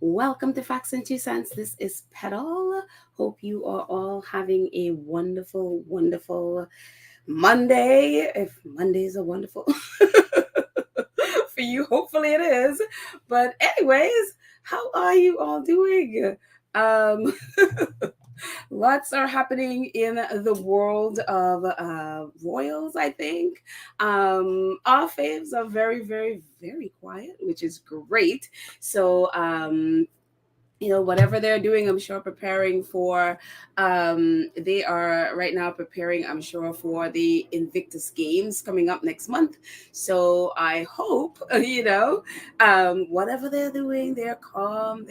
Welcome to Facts and Two Cents. This is Petal. Hope you are all having a wonderful, wonderful Monday. If Mondays are wonderful for you, hopefully it is. But, anyways, how are you all doing? Um, Lots are happening in the world of royals, I think. Our faves are very, very, very quiet, which is great. So, whatever they're doing, I'm sure preparing for, they are right now preparing, I'm sure, for the Invictus Games coming up next month. So I hope, whatever they're doing, they're calm,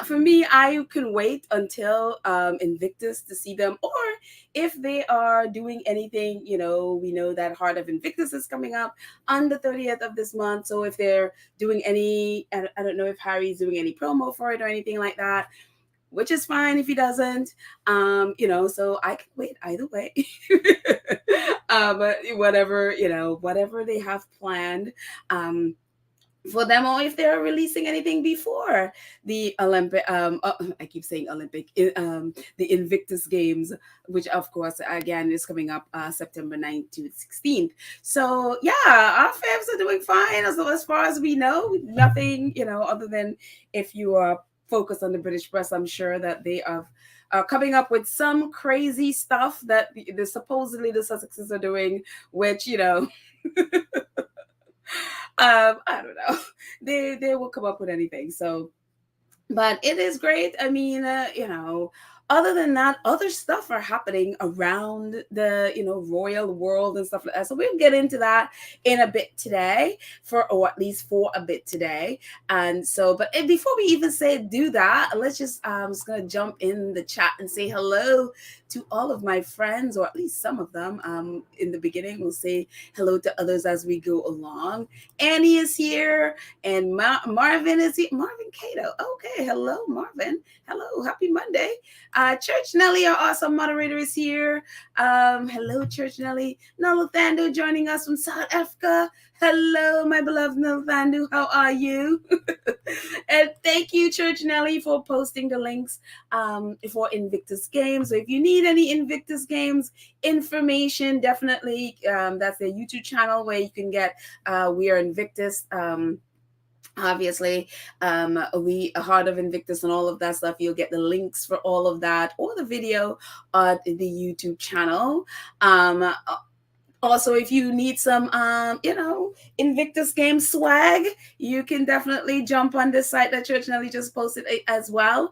for me, I can wait until Invictus to see them. Or if they are doing anything, we know that Heart of Invictus is coming up on the 30th of this month. So if they're doing any, I don't know if Harry's doing any promo for it or anything like that, which is fine if he doesn't. So I can wait either way. But whatever they have planned. For them, or if they're releasing anything before the Olympic, I keep saying Olympic, the Invictus Games, which of course again is coming up September 9th to 16th. So yeah, our fans are doing fine as far as we know. Nothing, other than if you are focused on the British press, I'm sure that they are coming up with some crazy stuff that supposedly the Sussexes are doing, which I don't know. They will come up with anything. So, but it is great. I mean, other than that, other stuff are happening around the royal world and stuff like that. So we'll get into that in a bit today, or at least for a bit today. And so, but before we even say do that, let's just gonna jump in the chat and say hello to all of my friends, or at least some of them. In the beginning, we'll say hello to others as we go along. Annie is here, and Marvin is here. Marvin Cato. Okay, hello, Marvin. Hello, happy Monday. Church Nelly, our awesome moderator, is here. Hello, Church Nelly. Noluthando joining us from South Africa. Hello, my beloved Noluthando. How are you? And thank you, Church Nelly, for posting the links for Invictus Games. So if you need any Invictus Games information, definitely that's their YouTube channel where you can get We Are Invictus. Obviously, we Heart of Invictus and all of that stuff. You'll get the links for all of that, or the video on the YouTube channel. Also, if you need some Invictus Game swag, you can definitely jump on this site that Church Nelly just posted as well.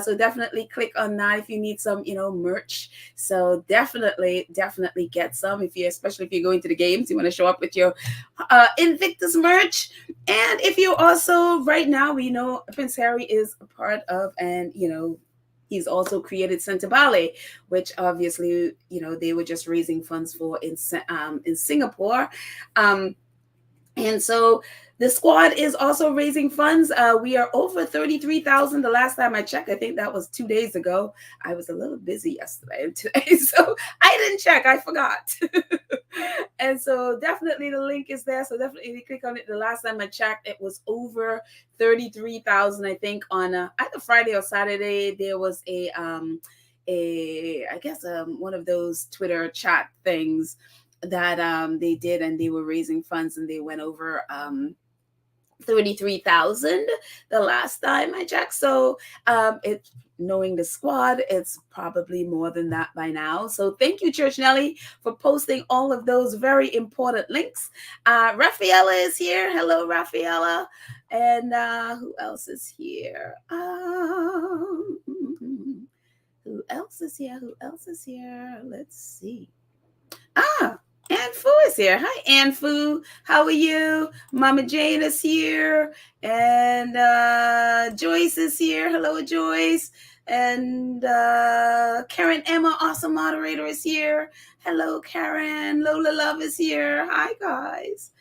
So definitely click on that if you need some merch. So definitely get some, especially if you're going to the games, you want to show up with your Invictus merch. And if you also, right now, we know Prince Harry is a part of, and he's also created Centabale, which obviously, they were just raising funds for in Singapore. And so the squad is also raising funds. We are over 33,000 the last time I checked. I think that was 2 days ago. I was a little busy yesterday and today, so I didn't check. I forgot. And so definitely the link is there. So definitely click on it. The last time I checked, it was over 33,000. I think on either Friday or Saturday, there was one of those Twitter chat things that they did, and they were raising funds, and they went over 33,000 the last time I checked. So it's knowing the squad, it's probably more than that by now. So thank you, Church Nelly, for posting all of those very important links. Rafaela is here. Hello, Rafaela. And who else is here? Who else is here? Let's see. Ann Fu is here. Hi, Ann Fu. How are you? Mama Jane is here. And Joyce is here. Hello, Joyce. And Karen Emma, awesome moderator, is here. Hello, Karen. Lola Love is here. Hi, guys.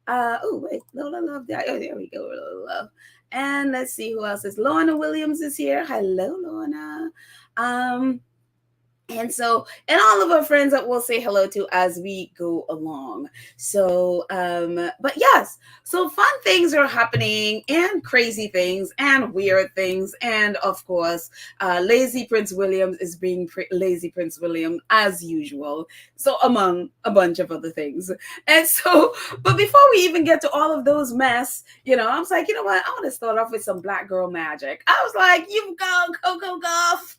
Lola Love. Oh, there we go, Lola Love. And let's see who else is. Lorna Williams is here. Hello, Lorna. And all of our friends that we'll say hello to as we go along. So but yes, so fun things are happening, and crazy things and weird things, and of course lazy Prince William is being lazy Prince William as usual, so among a bunch of other things. And so, but before we even get to all of those mess, I was like, you know what, I want to start off with some black girl magic. I was like, you go Coco Golf.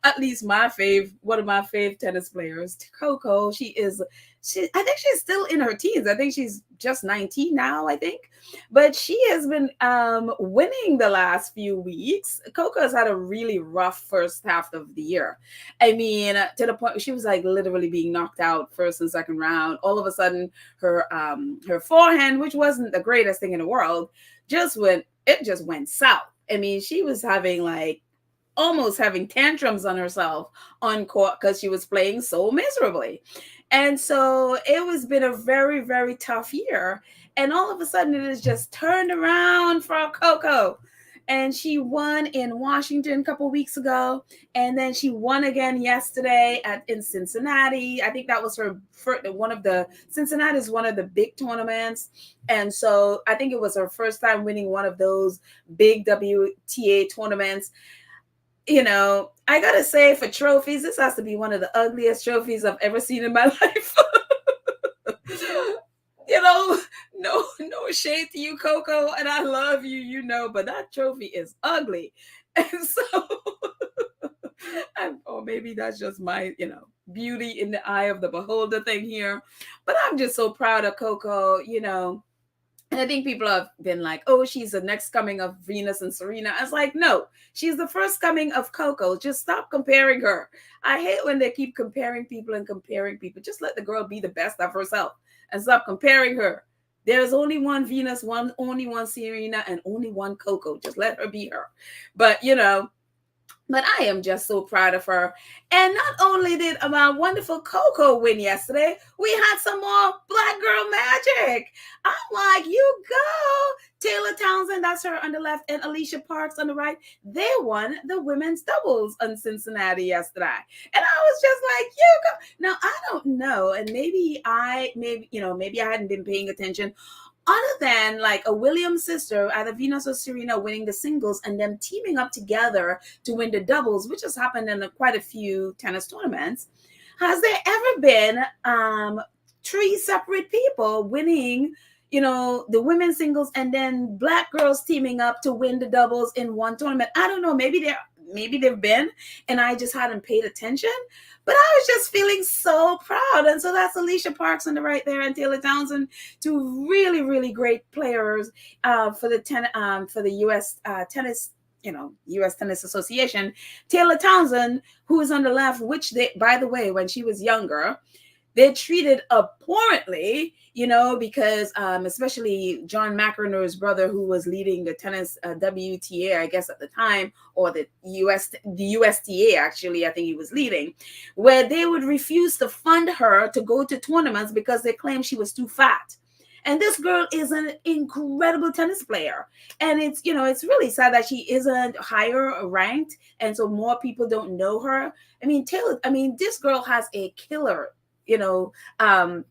At least one of my fave tennis players, Coco. I think she's still in her teens. I think she's just 19 now, I think. But she has been winning the last few weeks. Coco has had a really rough first half of the year. I mean, to the point she was like literally being knocked out first and second round. All of a sudden, her forehand, which wasn't the greatest thing in the world, just went south. I mean, she was having like almost having tantrums on herself on court because she was playing so miserably. And so it was been a very, very tough year. And all of a sudden it has just turned around for Coco. And she won in Washington a couple weeks ago. And then she won again yesterday in Cincinnati. I think that was her first, Cincinnati is one of the big tournaments. And so I think it was her first time winning one of those big WTA tournaments. I gotta say, for trophies, this has to be one of the ugliest trophies I've ever seen in my life. No shade to you, Coco, and I love you, but that trophy is ugly. And so, or maybe that's just my, beauty in the eye of the beholder thing here. But I'm just so proud of Coco, And I think people have been like, oh, she's the next coming of Venus and Serena. I was like, no, she's the first coming of Coco. Just stop comparing her. I hate when they keep comparing people. Just let the girl be the best of herself and stop comparing her. There's only one Venus, only one Serena, and only one Coco. Just let her be her. But I am just so proud of her. And not only did my wonderful Coco win yesterday, we had some more black girl magic. I'm like, you go. Taylor Townsend, that's her on the left, and Alicia Parks on the right. They won the women's doubles on Cincinnati yesterday. And I was just like, you go. Now, I don't know. And maybe I hadn't been paying attention. Other than like a Williams sister, either Venus or Serena, winning the singles and them teaming up together to win the doubles, which has happened in quite a few tennis tournaments, has there ever been three separate people winning, the women's singles and then black girls teaming up to win the doubles in one tournament? I don't know. Maybe they've been, and I just hadn't paid attention. But I was just feeling so proud. And so that's Alicia Parks on the right there and Taylor Townsend, two really, really great players for the U.S. Tennis, U.S. Tennis Association. Taylor Townsend, who is on the left, which by the way, when she was younger, they treated abhorrently, because especially John McEnroe's brother, who was leading the tennis WTA, I guess at the time, or the USTA, actually, I think he was leading, where they would refuse to fund her to go to tournaments because they claimed she was too fat. And this girl is an incredible tennis player. And it's really sad that she isn't higher ranked. And so more people don't know her. This girl has a killer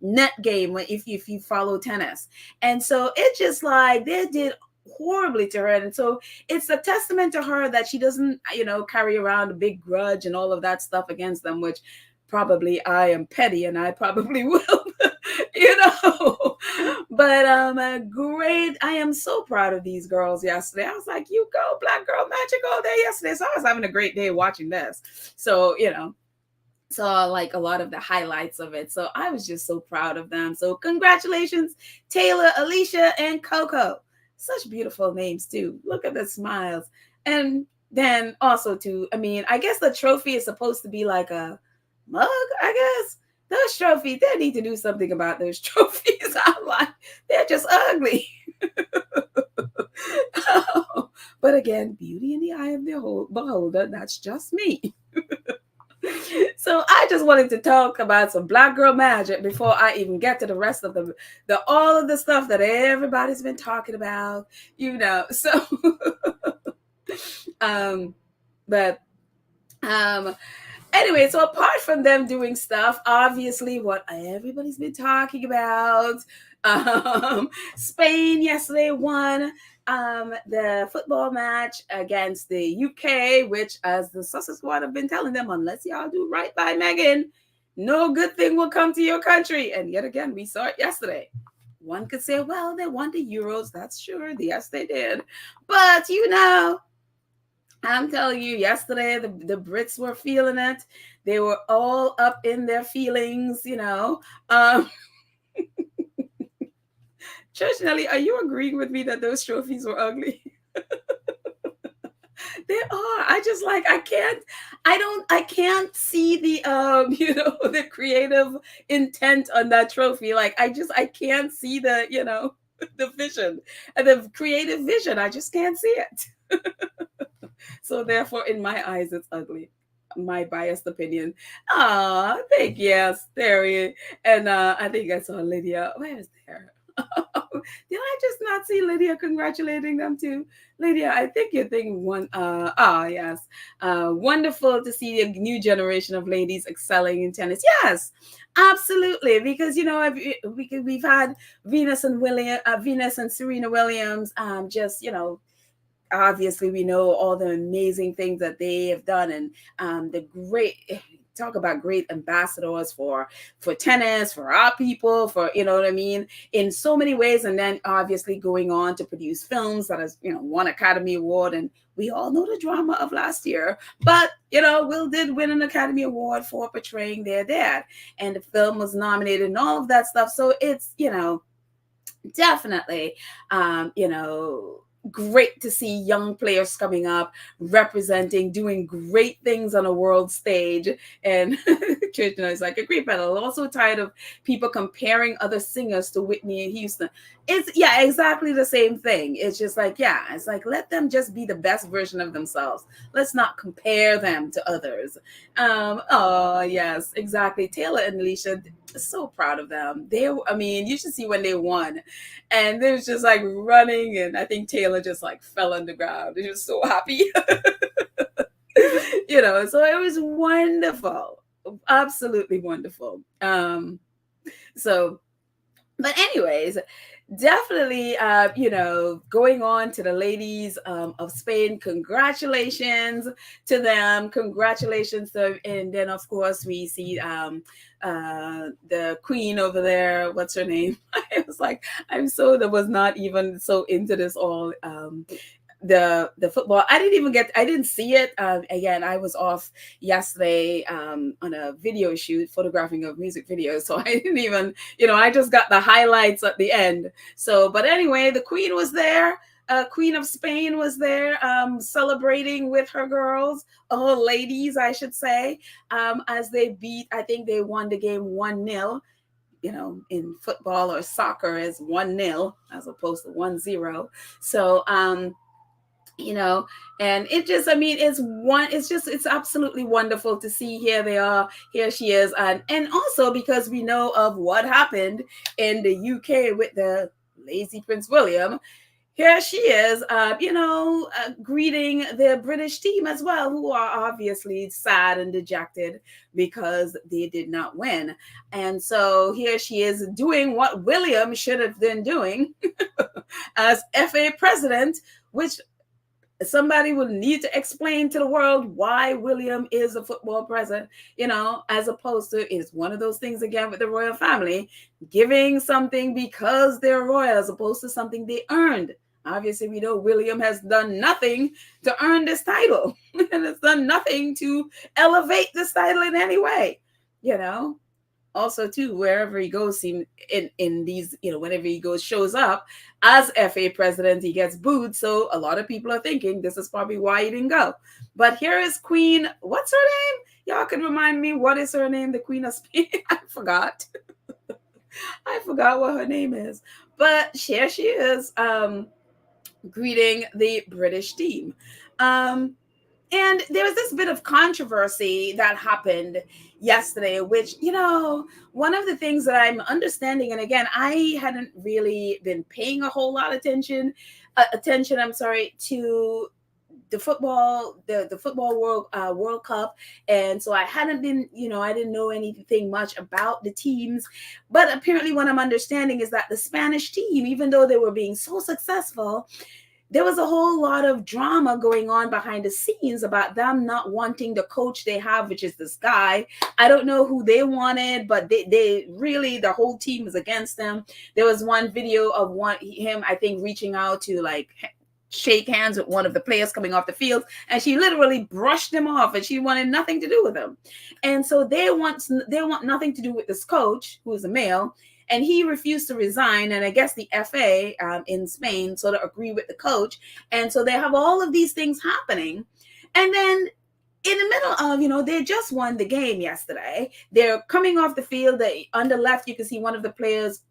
net game if you follow tennis. And so it's just like they did horribly to her. And so it's a testament to her that she doesn't, carry around a big grudge and all of that stuff against them, which probably I am petty and I probably will, but great. I am so proud of these girls yesterday. I was like, you go black girl magic all day yesterday. So I was having a great day watching this. So, saw like a lot of the highlights of it. So I was just so proud of them. So congratulations, Taylor, Alicia, and Coco. Such beautiful names too. Look at the smiles. And then also too, I guess the trophy is supposed to be like a mug, I guess. Those trophies, they need to do something about those trophies. I'm like, they're just ugly. But again, beauty in the eye of the beholder. That's just me. So I just wanted to talk about some black girl magic before I even get to the rest of all of the stuff that everybody's been talking about, So, but Um, anyway, so apart from them doing stuff, obviously what everybody's been talking about, Spain yesterday won the football match against the UK, which, as the Sussex squad have been telling them, unless y'all do right by Meghan, no good thing will come to your country. And yet again, we saw it yesterday. One could say, well, they won the Euros. That's sure. Yes, they did. But, I'm telling you, yesterday the Brits were feeling it. They were all up in their feelings. Um, Church Nelly, are you agreeing with me that those trophies were ugly? They are. I just like I can't see the the creative intent on that trophy. Like I can't see the the vision and the creative vision. I just can't see it. So therefore, in my eyes, it's ugly. My biased opinion. Ah, thank yes, there he. And I think I saw Lydia. Where is there? Did I just not see Lydia congratulating them too? Lydia, I think you're thinking one. Yes. Wonderful to see a new generation of ladies excelling in tennis. Yes, absolutely. Because we've had Venus and Serena Williams. Just obviously we know all the amazing things that they have done, and the great talk about great ambassadors for tennis, for our people, for what I mean, in so many ways. And then obviously going on to produce films that has won Academy Award, and we all know the drama of last year. But Will did win an Academy Award for portraying their dad, and the film was nominated and all of that stuff. So it's definitely great to see young players coming up, representing, doing great things on a world stage. And Kirchner is like, agree, pedal. Also tired of people comparing other singers to Whitney and Houston. It's exactly the same thing. It's just like, it's like, let them just be the best version of themselves. Let's not compare them to others. Oh yes, exactly. Taylor and Alicia, so proud of them. You should see when they won, and they was just like running, and I think Taylor just like fell on the ground. They was so happy. So it was wonderful, absolutely wonderful. So but anyways, definitely going on to the ladies of Spain, congratulations to them, congratulations to, and then of course we see the queen over there, what's her name? I was like, that was not even so into this all the football. I didn't see it. Again, I was off yesterday on a video shoot, photographing of music videos, so I didn't even, I just got the highlights at the end. So but anyway, the queen was there. Queen of Spain was there, celebrating with her girls, her ladies, I should say, as they beat, I think they won the game 1-0. In football or soccer as 1-0 as opposed to 1-0. So and it just, it's absolutely wonderful to see. Here she is. And also because we know of what happened in the UK with the lazy Prince William, here she is, greeting the British team as well, who are obviously sad and dejected because they did not win. And so here she is doing what William should have been doing as FA president, which somebody will need to explain to the world why William is a football president, as opposed to, it's one of those things again with the royal family, giving something because they're royal as opposed to something they earned. Obviously, we know William has done nothing to earn this title and has done nothing to elevate this title in any way, Also, too, wherever he goes, in these, whenever he shows up as FA president, he gets booed. So a lot of people are thinking this is probably why he didn't go. But here is Queen. What's her name? Y'all can remind me. What is her name? The Queen of Spain. I forgot. I forgot what her name is. But here she is, greeting the British team. And there was this bit of controversy that happened yesterday, which, one of the things that I'm understanding, and again, I hadn't really been paying a whole lot of attention, to the football World Cup, and so I hadn't been, I didn't know anything much about the teams. But apparently, what I'm understanding is that the Spanish team, even though they were being so successful, there was a whole lot of drama going on behind the scenes about them not wanting the coach they have, which is this guy. I don't know who they wanted, but they really, the whole team was against them. There was one video of him, I think, reaching out to like shake hands with one of the players coming off the field, and she literally brushed him off, and she wanted nothing to do with him. And so they want nothing to do with this coach, who is a male, and he refused to resign. And I guess the FA in Spain sort of agree with the coach. And so they have all of these things happening. And then in the middle of, they just won the game yesterday. They're coming off the field. On the left, you can see one of the players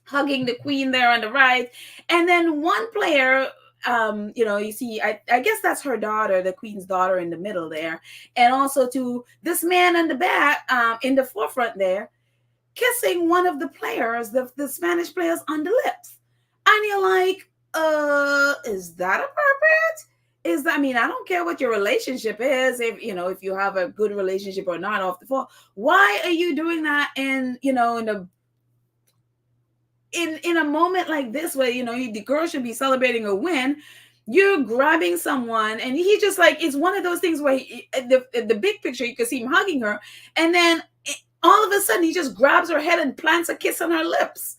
hugging the queen there on the right. And then one player, you see, I guess that's her daughter, the queen's daughter, in the middle there. And also to this man in the back, in the forefront there, kissing one of the players, the Spanish players, on the lips. And you're like, is that appropriate? I don't care what your relationship is, if you have a good relationship or not off the floor. Why are you doing that in a moment like this where, the girl should be celebrating a win? You're grabbing someone, and he just like, it's one of those things where the big picture, you can see him hugging her, and then all of a sudden he just grabs her head and plants a kiss on her lips.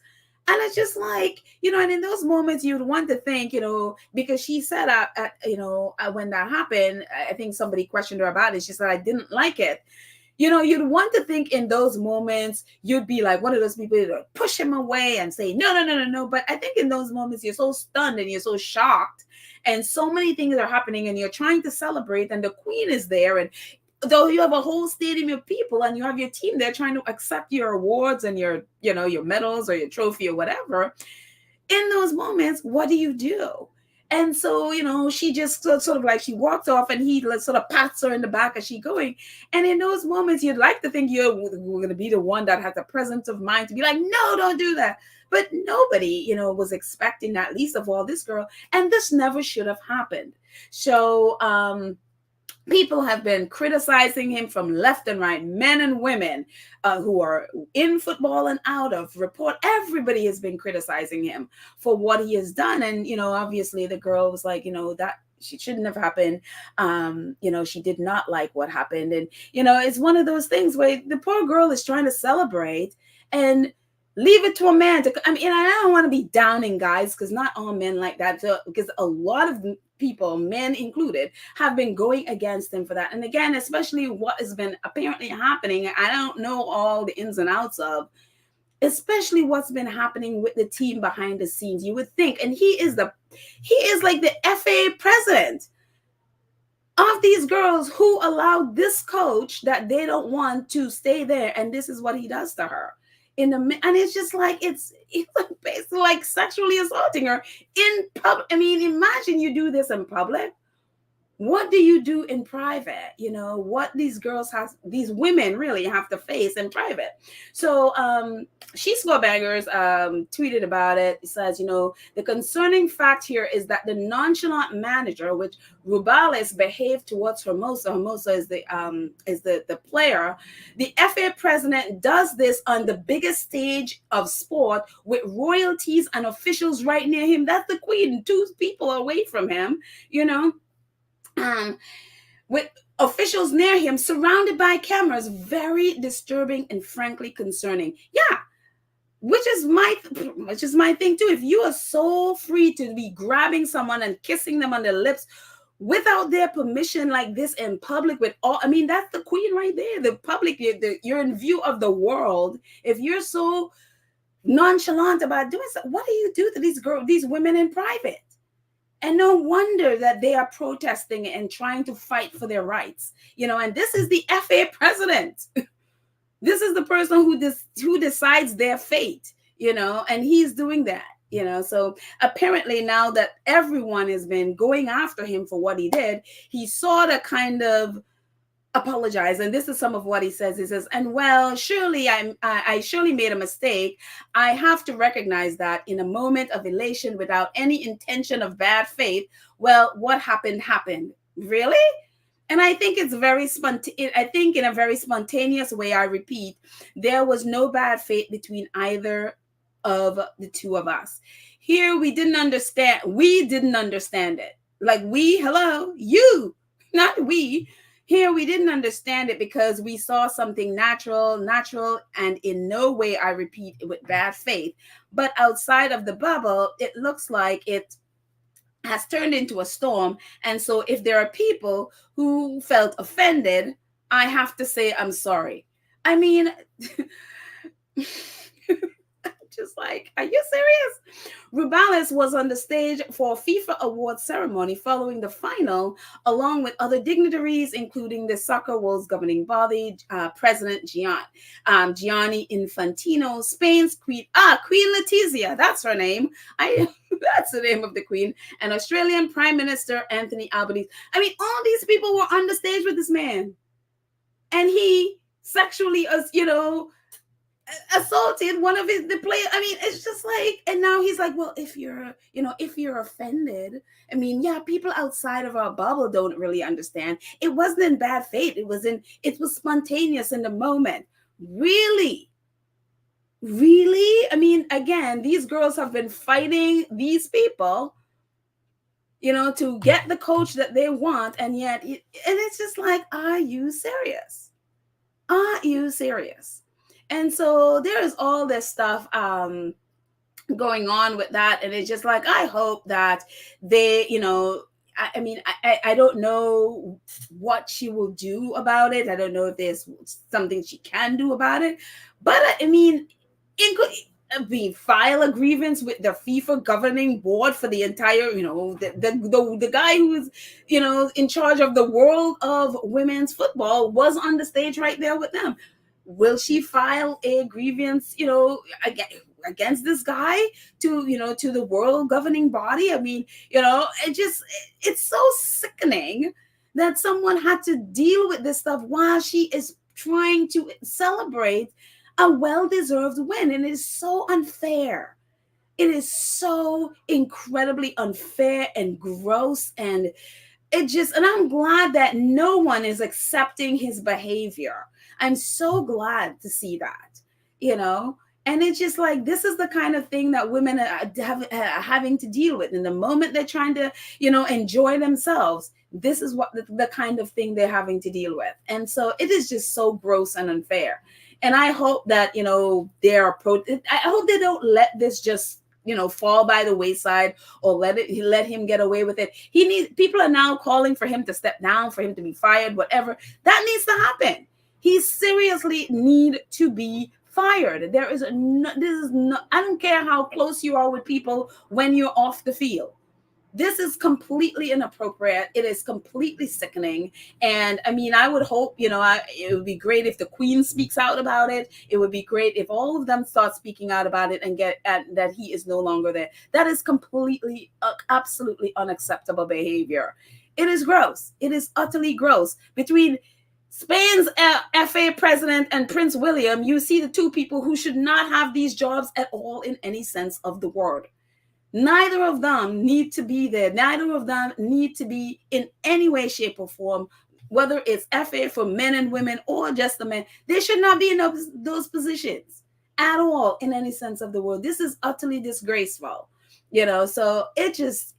And it's just like, and in those moments you'd want to think, because she said, when that happened, I think somebody questioned her about it. She said, I didn't like it. You'd want to think in those moments, you'd be like one of those people that push him away and say, no. But I think in those moments, you're so stunned and you're so shocked, and so many things are happening, and you're trying to celebrate, and the queen is there, and though you have a whole stadium of people and you have your team there trying to accept your awards and your medals or your trophy or whatever, in those moments, what do you do? And so, she just sort of like, she walked off, and he sort of pats her in the back as she going. And in those moments, you'd like to think you're going to be the one that has the presence of mind to be like, no, don't do that. But nobody, was expecting that, least of all this girl. And this never should have happened. So, people have been criticizing him from left and right, men and women who are in football and out of report. Everybody has been criticizing him for what he has done. And, obviously the girl was like, that she shouldn't have happened. She did not like what happened. And, it's one of those things where the poor girl is trying to celebrate and leave it to a man to, I don't want to be downing guys, because not all men like that, because a lot of people, men included, have been going against him for that. And again, especially what has been apparently happening, I don't know all the ins and outs of, especially what's been happening with the team behind the scenes. You would think, and he is like the FA president of these girls who allowed this coach that they don't want to stay there, and this is what he does to her. And it's just like, it's basically like sexually assaulting her in public. Imagine you do this in public. What do you do in private? What these women really have to face in private. So She Score Bangers tweeted about it. It says, the concerning fact here is that the nonchalant manager, which Rubiales behaved towards Hermosa is the player. The FA president does this on the biggest stage of sport with royalties and officials right near him. That's the queen, 2 people away from him, with officials near him, surrounded by cameras. Very disturbing and frankly concerning. Yeah, which is my thing too. If you are so free to be grabbing someone and kissing them on the lips without their permission like this in public, with all, that's the queen right there. The public, you're in view of the world. If you're so nonchalant about doing so, what do you do to these women in private? And no wonder that they are protesting and trying to fight for their rights. And this is the FA president. This is the person who decides their fate, and he's doing that, So apparently now that everyone has been going after him for what he did, he saw the kind of apologize, and this is some of what he says. He says, and well, surely I surely made a mistake. I have to recognize that in a moment of elation without any intention of bad faith. Well, what happened happened. Really? And I think it's very I think in a very spontaneous way, I repeat, there was no bad faith between either of the two of us. Here we didn't understand it. Like we, hello, you, not we. Here we didn't understand it because we saw something natural, and in no way, I repeat, with bad faith. But outside of the bubble, it looks like it has turned into a storm. And so if there are people who felt offended, I have to say I'm sorry. I mean, just like, are you serious? Rubiales was on the stage for a FIFA awards ceremony following the final, along with other dignitaries, including the soccer world's governing body, President Gianni Infantino, Spain's Queen Letizia, that's her name. That's the name of the Queen, and Australian Prime Minister Anthony Albanese. I mean, all these people were on the stage with this man, and he sexually, assaulted one of the players. I mean, it's just like, and now he's like, well, if you're offended, I mean, yeah, people outside of our bubble don't really understand. It wasn't in bad faith. It was spontaneous in the moment. Really? I mean, again, these girls have been fighting these people, to get the coach that they want, and yet, and it's just like, are you serious? Are you serious? And so there is all this stuff going on with that. And it's just like, I hope that they, I don't know what she will do about it. I don't know if there's something she can do about it. But I mean, it could file a grievance with the FIFA governing board for the entire, the guy who is, in charge of the world of women's football was on the stage right there with them. Will she file a grievance, against this guy to the world governing body? I mean, it's so sickening that someone had to deal with this stuff while she is trying to celebrate a well-deserved win. And it is so unfair. It is so incredibly unfair and gross. And I'm glad that no one is accepting his behavior. I'm so glad to see that, and it's just like, this is the kind of thing that women are having to deal with. In the moment they're trying to, enjoy themselves, this is what the kind of thing they're having to deal with. And so it is just so gross and unfair. And I hope that, I hope they don't let this just, fall by the wayside, or let him get away with it. People are now calling for him to step down, for him to be fired, whatever. That needs to happen. He seriously need to be fired. I don't care how close you are with people when you're off the field. This is completely inappropriate. It is completely sickening. And I mean, I would hope, it would be great if the Queen speaks out about it. It would be great if all of them start speaking out about it and get at that he is no longer there. That is completely, absolutely unacceptable behavior. It is gross. It is utterly gross. Between Spain's FA president and Prince William, you see the two people who should not have these jobs at all in any sense of the word. Neither of them need to be there. Neither of them need to be in any way, shape, or form, whether it's FA for men and women or just the men. They should not be in those positions at all in any sense of the word. This is utterly disgraceful, so it just,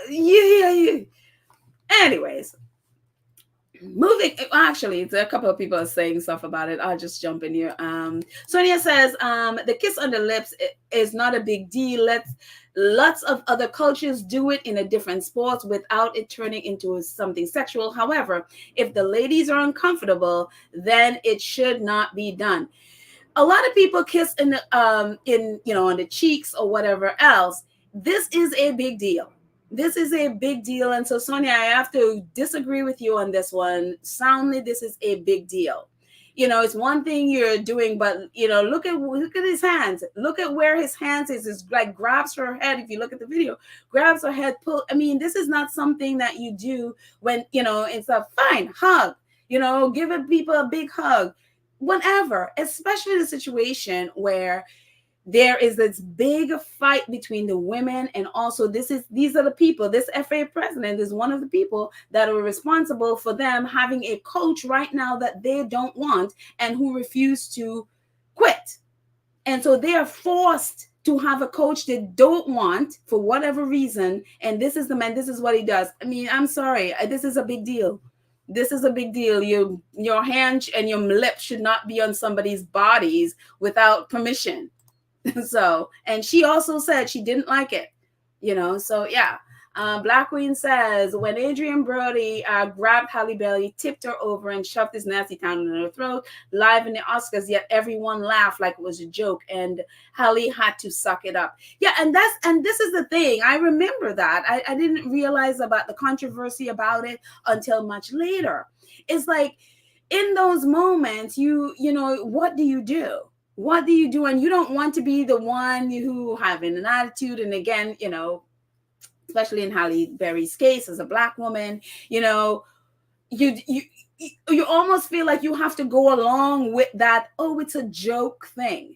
yeah. Anyways, actually, there are a couple of people are saying stuff about it. I'll just jump in here. Sonia says, the kiss on the lips is not a big deal. Lots of other cultures do it in a different sports without it turning into something sexual. However, if the ladies are uncomfortable, then it should not be done. A lot of people kiss on the cheeks or whatever else. This is a big deal. This is a big deal. And so, Sonia, I have to disagree with you on this one. Soundly, this is a big deal. It's one thing you're doing, but look at his hands. Look at where his hands is. It's like grabs her head. If you look at the video, grabs her head, pull. I mean, this is not something that you do when it's a fine hug. Give people a big hug, whatever. Especially the situation where there is this big fight between the women, and also these are the people. This FA president is one of the people that are responsible for them having a coach right now that they don't want and who refuse to quit. And so they are forced to have a coach they don't want for whatever reason. And this is the man, this is what he does. I mean, I'm sorry, this is a big deal. This is a big deal. Your hand and your lip should not be on somebody's bodies without permission. So, and she also said she didn't like it, so yeah. Black Queen says, when Adrian Brody grabbed Halle Bailey, tipped her over and shoved his nasty tongue in her throat live in the Oscars, yet everyone laughed like it was a joke, and Halle had to suck it up. Yeah, and this is the thing. I remember that. I didn't realize about the controversy about it until much later. It's like, in those moments, what do you do? What do you do? And you don't want to be the one who having an attitude. And again, especially in Halle Berry's case as a Black woman, you almost feel like you have to go along with that. Oh, it's a joke thing.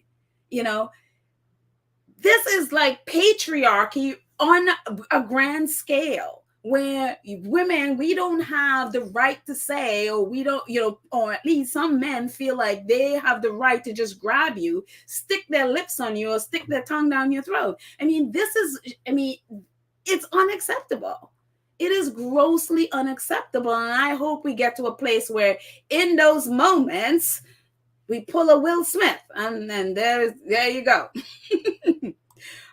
This is like patriarchy on a grand scale, where women, we don't have the right to say, or we don't, or at least some men feel like they have the right to just grab you, stick their lips on you, or stick their tongue down your throat. I mean, it's unacceptable. It is grossly unacceptable. And I hope we get to a place where in those moments, we pull a Will Smith, and then there you go.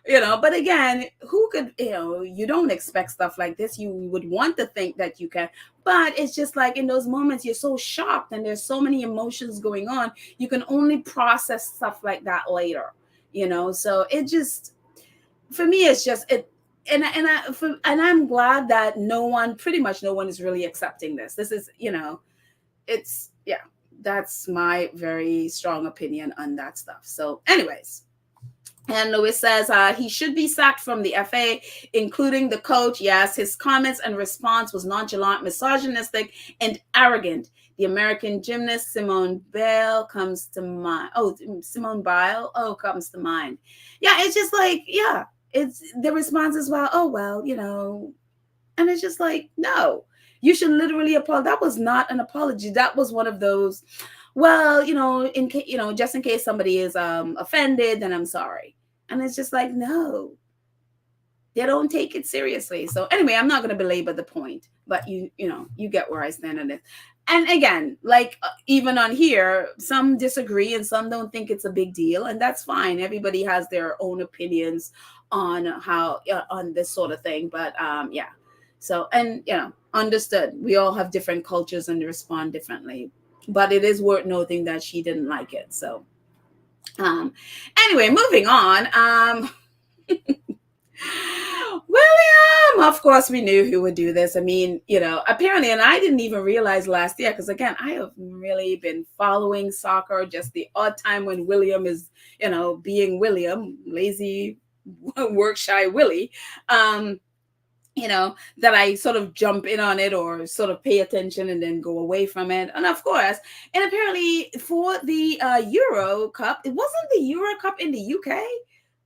But again, who could, you don't expect stuff like this. You would want to think that you can, but it's just like in those moments, you're so shocked and there's so many emotions going on. You can only process stuff like that later, so it just, for me, it's just, and I'm glad that pretty much no one is really accepting this. This is, it's, yeah, that's my very strong opinion on that stuff. So anyways, and Lewis says he should be sacked from the FA, including the coach. Yes, his comments and response was nonchalant, misogynistic, and arrogant. The American gymnast Simone Biles comes to mind. Comes to mind. Yeah, it's just like, yeah, it's the response is, well, oh, well, and it's just like, no, you should literally apologize. That was not an apology. That was one of those, well, just in case somebody is offended, then I'm sorry. And it's just like, no, they don't take it seriously. So anyway, I'm not going to belabor the point, but you get where I stand on this. And again, like even on here, some disagree and some don't think it's a big deal, and that's fine. Everybody has their own opinions on how on this sort of thing, but yeah. So, and understood. We all have different cultures and respond differently, but it is worth noting that she didn't like it. So, anyway, moving on. William, of course, we knew he would do this. I mean, apparently, and I didn't even realize last year, because again, I have really been following soccer, just the odd time when William is, being William, lazy, work shy Willie, that I sort of jump in on it or sort of pay attention and then go away from it. And of course, and apparently for the Euro Cup, it wasn't the Euro Cup in the UK.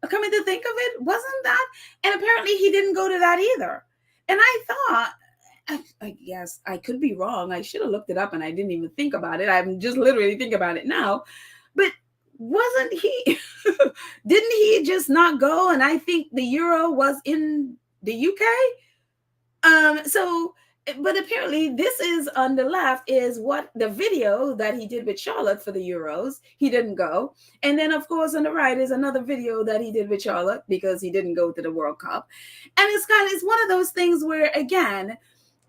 Coming to think of it, wasn't that? And apparently he didn't go to that either. And I thought, I guess I could be wrong. I should have looked it up and I didn't even think about it. I'm just literally thinking about it now. But wasn't he, didn't he just not go? And I think the Euro was in the UK. So, but apparently this is on the left is what the video that he did with Charlotte for the Euros. He didn't go. And then of course on the right is another video that he did with Charlotte because he didn't go to the World Cup. And it's one of those things where, again,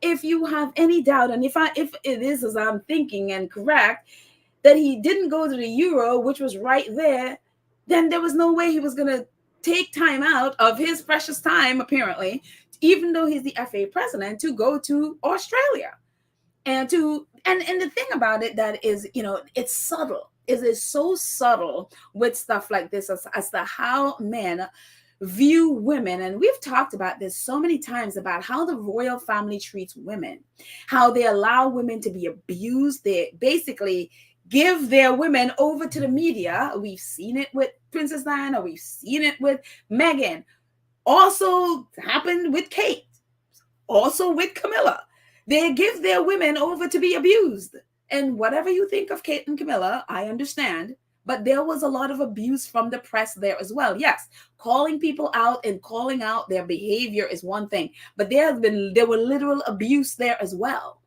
if you have any doubt, and if it is as I'm thinking and correct, that he didn't go to the Euro, which was right there, then there was no way he was going to take time out of his precious time, apparently, even though he's the FA president, to go to Australia. And the thing about it that is, it's subtle. It is so subtle with stuff like this as to how men view women. And we've talked about this so many times about how the royal family treats women, how they allow women to be abused. They basically give their women over to the media. We've seen it with Princess Diana. We've seen it with Meghan. Also happened with Kate. Also with Camilla. They give their women over to be abused. And whatever you think of Kate and Camilla, I understand. But there was a lot of abuse from the press there as well. Yes, calling people out and calling out their behavior is one thing. But there were literal abuse there as well.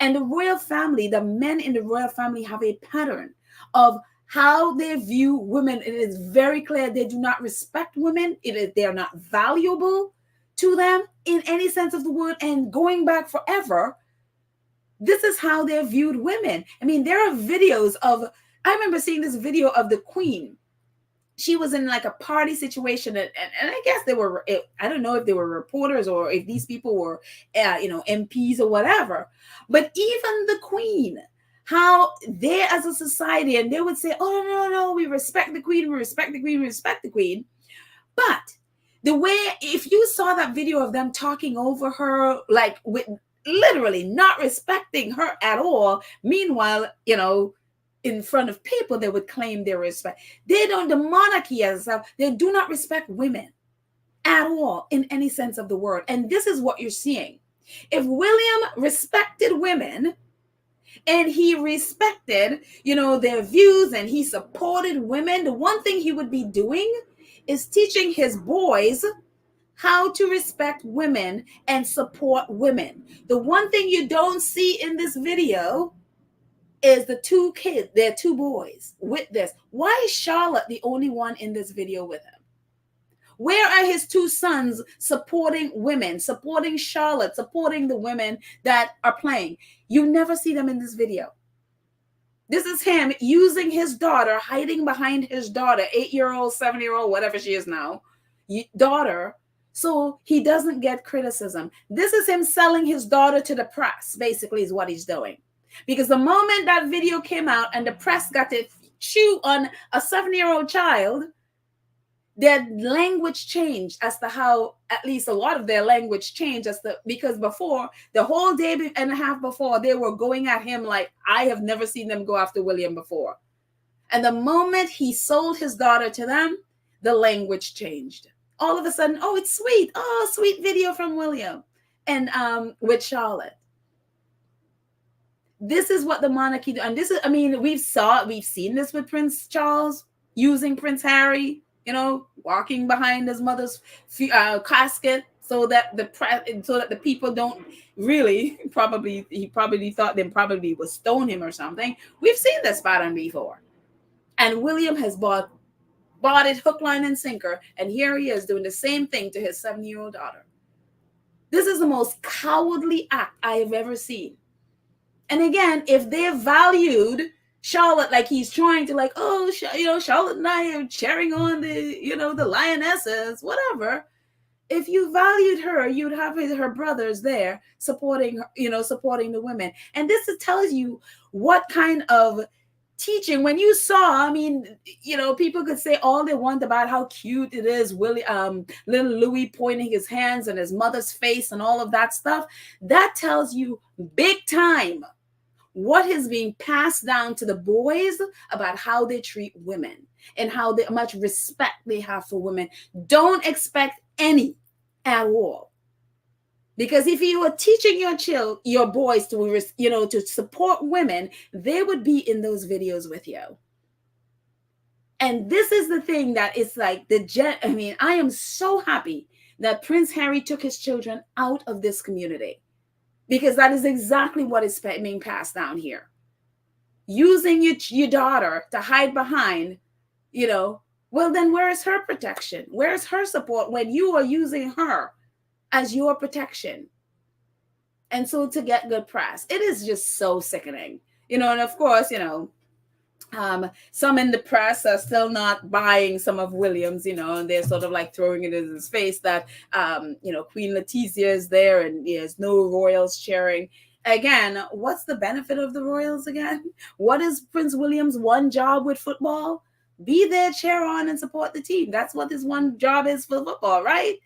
And the royal family, the men in the royal family have a pattern of how they view women. It is very clear they do not respect women. They are not valuable to them in any sense of the word. And going back forever, this is how they're viewed women. I mean, there are videos of, I remember seeing this video of the Queen. She was in like a party situation, and I guess they were, I don't know if they were reporters or if these people were, MPs or whatever. But even the Queen, how they as a society, and they would say, oh, no, we respect the Queen, we respect the Queen, we respect the Queen. But the way, if you saw that video of them talking over her, like with literally not respecting her at all, meanwhile, in front of people, they would claim their respect. They don't, the monarchy as such, they do not respect women at all in any sense of the word. And this is what you're seeing. If William respected women and he respected, their views, and he supported women, the one thing he would be doing is teaching his boys how to respect women and support women. The one thing you don't see in this video is the two kids, their two boys with this. Why is Charlotte the only one in this video with him? Where are his two sons supporting women, supporting Charlotte, supporting the women that are playing? You never see them in this video. This is him using his daughter, hiding behind his daughter, 8-year-old, 7-year-old, whatever she is now, daughter, so he doesn't get criticism. This is him selling his daughter to the press, basically, is what he's doing. Because the moment that video came out and the press got to chew on a 7-year-old child, their language changed as to how, at least a lot of their language changed because before, the whole day and a half before, they were going at him like, I have never seen them go after William before. And the moment he sold his daughter to them, the language changed. All of a sudden, oh, it's sweet. Oh, sweet video from William and with Charlotte. This is what the monarchy do. And this is, I mean, we've seen this with Prince Charles using Prince Harry, walking behind his mother's casket so that the people don't really he probably thought they probably would stone him or something. We've seen this pattern before. And William has bought it hook, line, and sinker. And here he is doing the same thing to his 7-year-old daughter. This is the most cowardly act I have ever seen. And again, if they valued Charlotte like he's trying to Charlotte and I are cheering on the lionesses, whatever. If you valued her, you'd have her brothers there supporting her, supporting the women. And this tells you what kind of teaching. When you saw, people could say all they want about how cute it is, little Louis pointing his hands and his mother's face and all of that stuff. That tells you big time what is being passed down to the boys about how they treat women and how much respect they have for women. Don't expect any at all. Because if you were teaching your boys to support women, they would be in those videos with you. And this is the thing that it's like I am so happy that Prince Harry took his children out of this community. Because that is exactly what is being passed down here. Using your daughter to hide behind, well, then where is her protection? Where is her support when you are using her as your protection? And so to get good press, it is just so sickening. And of course, some in the press are still not buying some of William's, and they're sort of like throwing it in his face that, Queen Letizia is there and there's no royals cheering. again, what's the benefit of the royals again? What is Prince William's one job with football? Be there, cheer on, and support the team. That's what his one job is for football, right?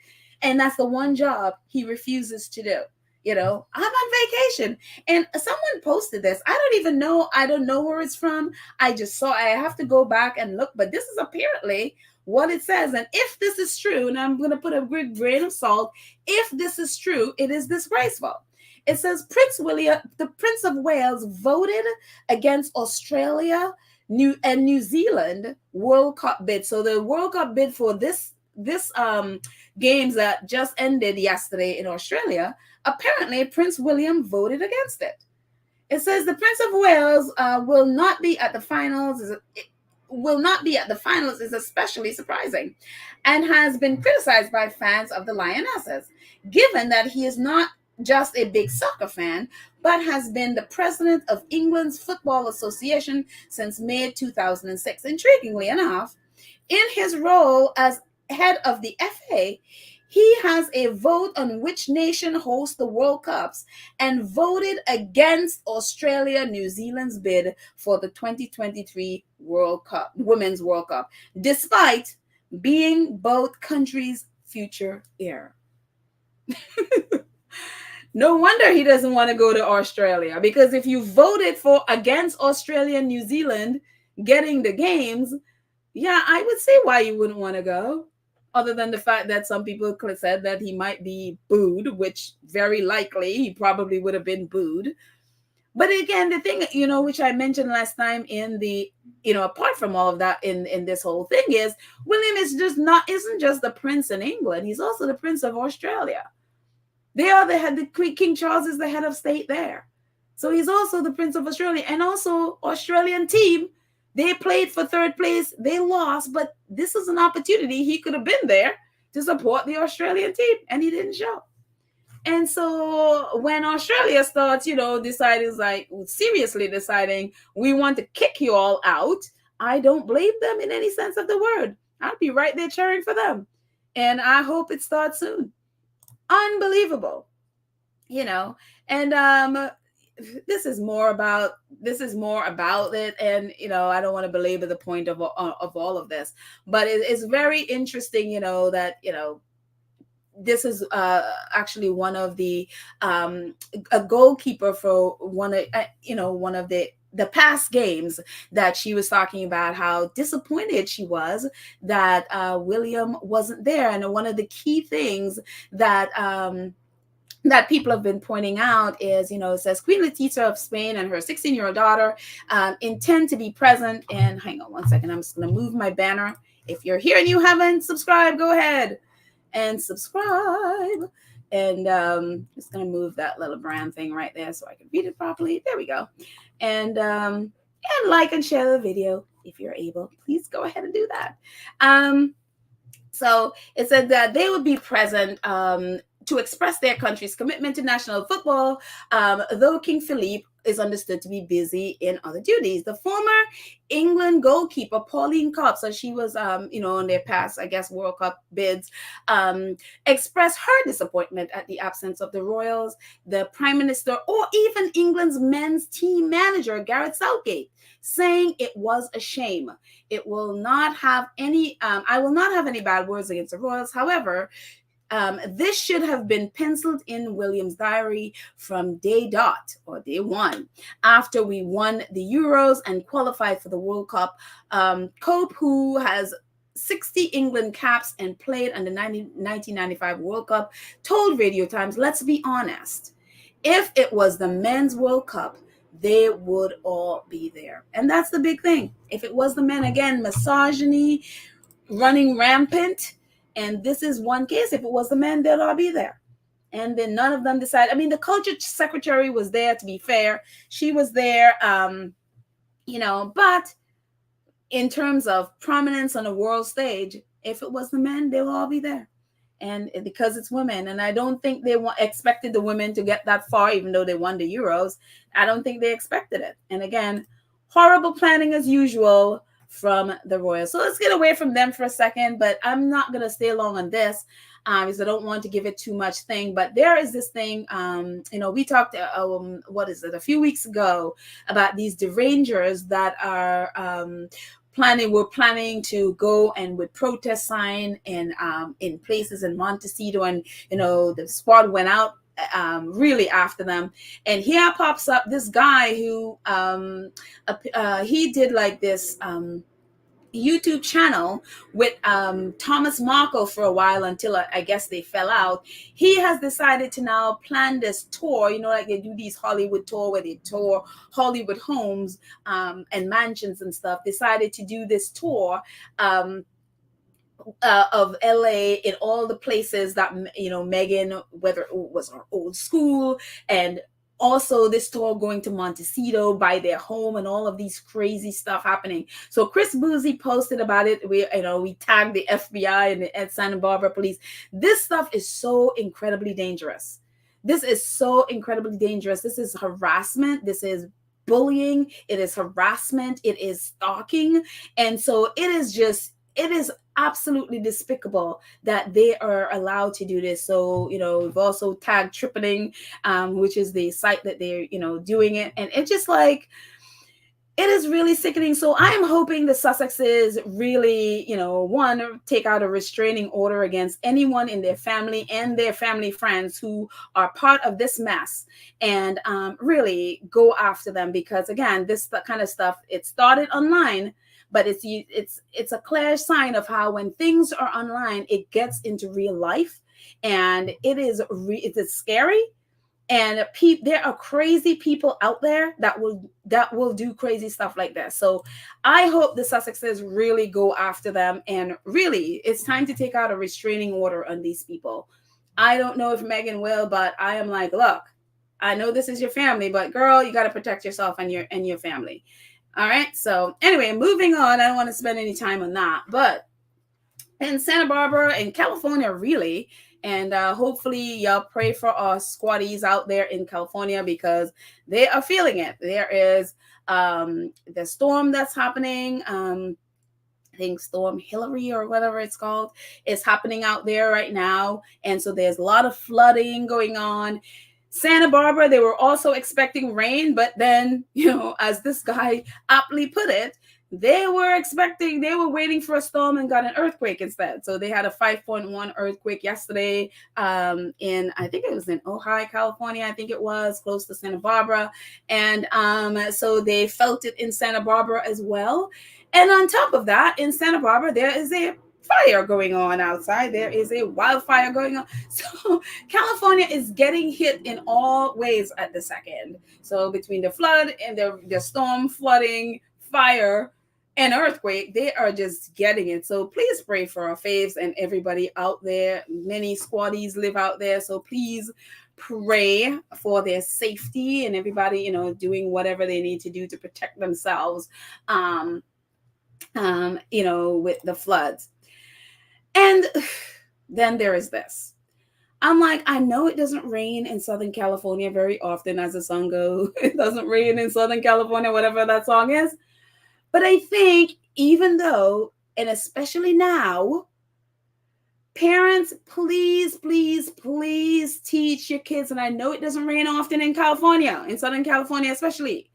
And that's the one job he refuses to do. I'm on vacation. And someone posted this. I don't know where it's from. I just saw, I have to go back and look, but this is apparently what it says. And if this is true, and I'm going to put a good grain of salt, if this is true, it is disgraceful. It says Prince William, the Prince of Wales, voted against Australia, New Zealand World Cup bid. So the World Cup bid for this games that just ended yesterday in Australia, apparently Prince William voted against it. It says the Prince of Wales will not be at the finals. Is especially surprising, and has been criticized by fans of the Lionesses, given that he is not just a big soccer fan, but has been the president of England's Football Association since May 2006. Intriguingly enough, in his role as head of the FA, he has a vote on which nation hosts the World Cups and voted against Australia, New Zealand's bid for the 2023 World Cup, Women's World Cup, despite being both countries' future heir. No wonder he doesn't want to go to Australia, because if you voted against Australia and New Zealand getting the games, yeah, I would see why you wouldn't want to go. Other than the fact that some people said that he might be booed, which very likely he probably would have been booed. But again, the thing, which I mentioned last time in the, apart from all of that in this whole thing, is William isn't just the prince in England. He's also the Prince of Australia. They are King Charles is the head of state there. So he's also the Prince of Australia, and also Australian team. They played for third place. They lost, but this is an opportunity. He could have been there to support the Australian team, and he didn't show. And so when Australia starts, seriously deciding we want to kick you all out, I don't blame them in any sense of the word. I'll be right there cheering for them. And I hope it starts soon. Unbelievable. And this is more about it, and I don't want to belabor the point of all of this, but it's very interesting, that this is actually one of the a goalkeeper for one of the past games, that she was talking about how disappointed she was that William wasn't there. And one of the key things that people have been pointing out is, it says Queen Letizia of Spain and her 16-year-old daughter intend to be present. And hang on one second, I'm just going to move my banner. If you're here and you haven't subscribed, go ahead and subscribe. And just going to move that little brand thing right there so I can read it properly. There we go. And like and share the video if you're able. Please go ahead and do that. So it said that they would be present to express their country's commitment to national football, though King Philippe is understood to be busy in other duties. The former England goalkeeper, Pauline Cobb, so she was, on their past, I guess, World Cup bids, expressed her disappointment at the absence of the Royals, the Prime Minister, or even England's men's team manager, Gareth Southgate, saying it was a shame. It will not have any, I will not have any bad words against the Royals. However, this should have been penciled in William's diary from day one, after we won the Euros and qualified for the World Cup. Cope, who has 60 England caps and played in the 1995 World Cup, told Radio Times, let's be honest, if it was the men's World Cup, they would all be there. And that's the big thing. If it was the men, again, misogyny running rampant. And this is one case. If it was the men, they'd all be there. And then none of them decided. I mean, the culture secretary was there, to be fair. She was there, but in terms of prominence on the world stage, if it was the men, they'll all be there. And because it's women, and I don't think they expected the women to get that far, even though they won the Euros. I don't think they expected it. And again, horrible planning as usual. from the royals. So let's get away from them for a second, but I'm not going to stay long on this because I don't want to give it too much thing. But there is this thing, we talked, a few weeks ago about these derangers that are planning to go and with protest sign in places in Montecito, and the squad went out really after them. And here pops up this guy who he did like this YouTube channel with Thomas Markle for a while until I guess they fell out. He has decided to now plan this tour, like they do these Hollywood tour where they tour Hollywood homes and mansions and stuff. Decided to do this tour of LA in all the places that Meghan, whether it was her old school, and also this tour going to Montecito by their home, and all of these crazy stuff happening. So Chris Boozy posted about it. We tagged the FBI and Santa Barbara police. This stuff is so incredibly dangerous. This is so incredibly dangerous. This is harassment. This is bullying. It is harassment. It is stalking. And so it is absolutely despicable that they are allowed to do this. So, we've also tagged Trippening, which is the site that they're, doing it. And it's just like, it is really sickening. So I'm hoping the Sussexes really, one, take out a restraining order against anyone in their family and their family friends who are part of this mess, and really go after them. Because again, this kind of stuff, it started online, but it's a clear sign of how when things are online, it gets into real life, and it's scary. And there are crazy people out there that will do crazy stuff like that. So I hope the Sussexes really go after them, and really, it's time to take out a restraining order on these people. I don't know if Meghan will, but I am like, look, I know this is your family, but girl, you got to protect yourself and your family. All right. So anyway, moving on. I don't want to spend any time on that, but in Santa Barbara, in California, really. And hopefully y'all pray for our squaddies out there in California, because they are feeling it. There is the storm that's happening. I think Storm Hillary or whatever it's called is happening out there right now. And so there's a lot of flooding going on. Santa Barbara, they were also expecting rain, but then, as this guy aptly put it, they were waiting for a storm and got an earthquake instead. So they had a 5.1 earthquake yesterday I think it was in Ojai, California. I think it was close to Santa Barbara. And so they felt it in Santa Barbara as well. And on top of that, in Santa Barbara, there is a fire going on outside. There is a wildfire going on. So California is getting hit in all ways at the second. So between the flood and the storm, flooding, fire, and earthquake, they are just getting it. So please pray for our faves and everybody out there. Many squaddies live out there. So please pray for their safety and everybody, doing whatever they need to do to protect themselves, with the floods. And then there is this. I'm like, I know it doesn't rain in Southern California very often, as the song goes. It doesn't rain in Southern California, whatever that song is. But I think even though, and especially now, parents, please, please, please teach your kids. And I know it doesn't rain often in California, in Southern California especially.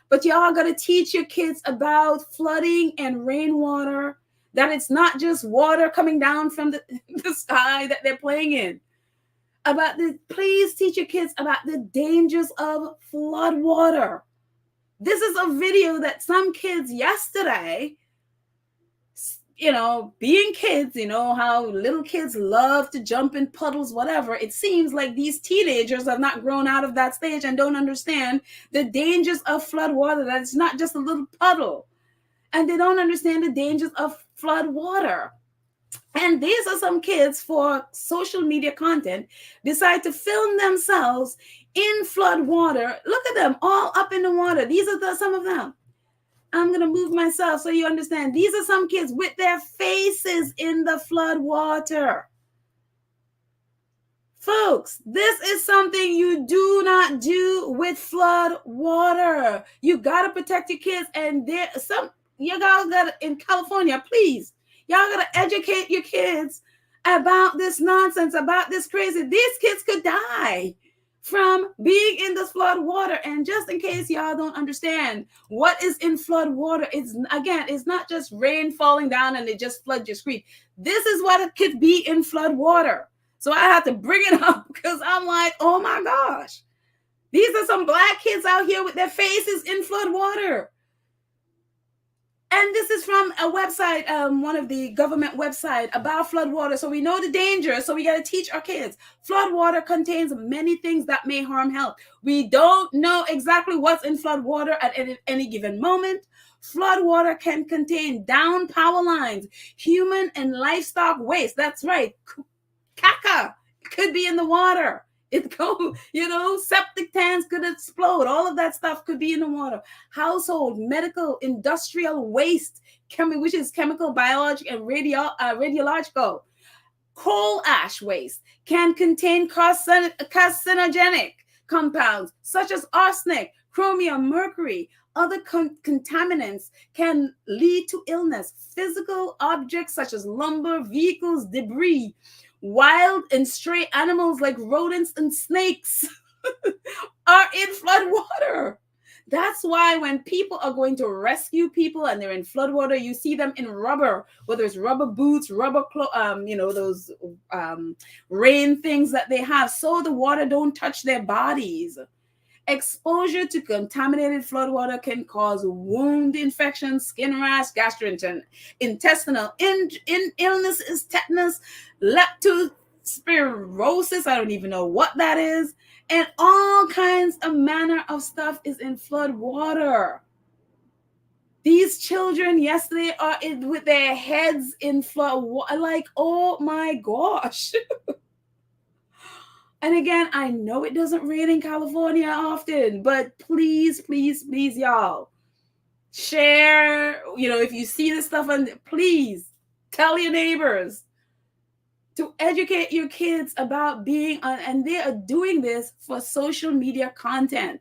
But y'all got to teach your kids about flooding and rainwater, that it's not just water coming down from the sky that they're playing in. Please teach your kids about the dangers of flood water. This is a video that some kids yesterday, being kids, how little kids love to jump in puddles, whatever. It seems like these teenagers have not grown out of that stage and don't understand the dangers of flood water, that it's not just a little puddle. And they don't understand the dangers of flood water. And these are some kids, for social media content, decide to film themselves in flood water. Look at them all up in the water. These are some of them. I'm going to move myself so you understand. These are some kids with their faces in the flood water. Folks, this is something you do not do with flood water. You got to protect your kids. And you guys got in California, please, y'all gotta educate your kids about this nonsense, about this crazy. These kids could die from being in this flood water. And just in case y'all don't understand what is in flood water, it's not just rain falling down and it just floods your street. This is what it could be in flood water. So I had to bring it up because I'm like, oh my gosh, these are some black kids out here with their faces in flood water. And this is from a website, one of the government website about flood water. So we know the danger. So we got to teach our kids. Flood water contains many things that may harm health. We don't know exactly what's in flood water at any given moment. Flood water can contain down power lines, human and livestock waste. That's right. Caca could be in the water. It go, septic tanks could explode. All of that stuff could be in the water. Household, medical, industrial waste, which is chemical, biological, and radiological. Coal ash waste can contain carcinogenic compounds such as arsenic, chromium, mercury. Other contaminants can lead to illness. Physical objects such as lumber, vehicles, debris, wild and stray animals like rodents and snakes are in flood water. That's why when people are going to rescue people and they're in flood water, you see them in rubber, whether it's rubber boots, rubber those rain things that they have, so the water don't touch their bodies. Exposure to contaminated flood water can cause wound infections, skin rash, gastrointestinal illnesses, tetanus, leptospirosis. I don't even know what that is. And all kinds of manner of stuff is in flood water. These children yesterday are with their heads in flood water. Like, oh my gosh. And again, I know it doesn't rain in California often, but please, please, please, y'all, share, if you see this stuff, and please tell your neighbors to educate your kids about being on, and they are doing this for social media content.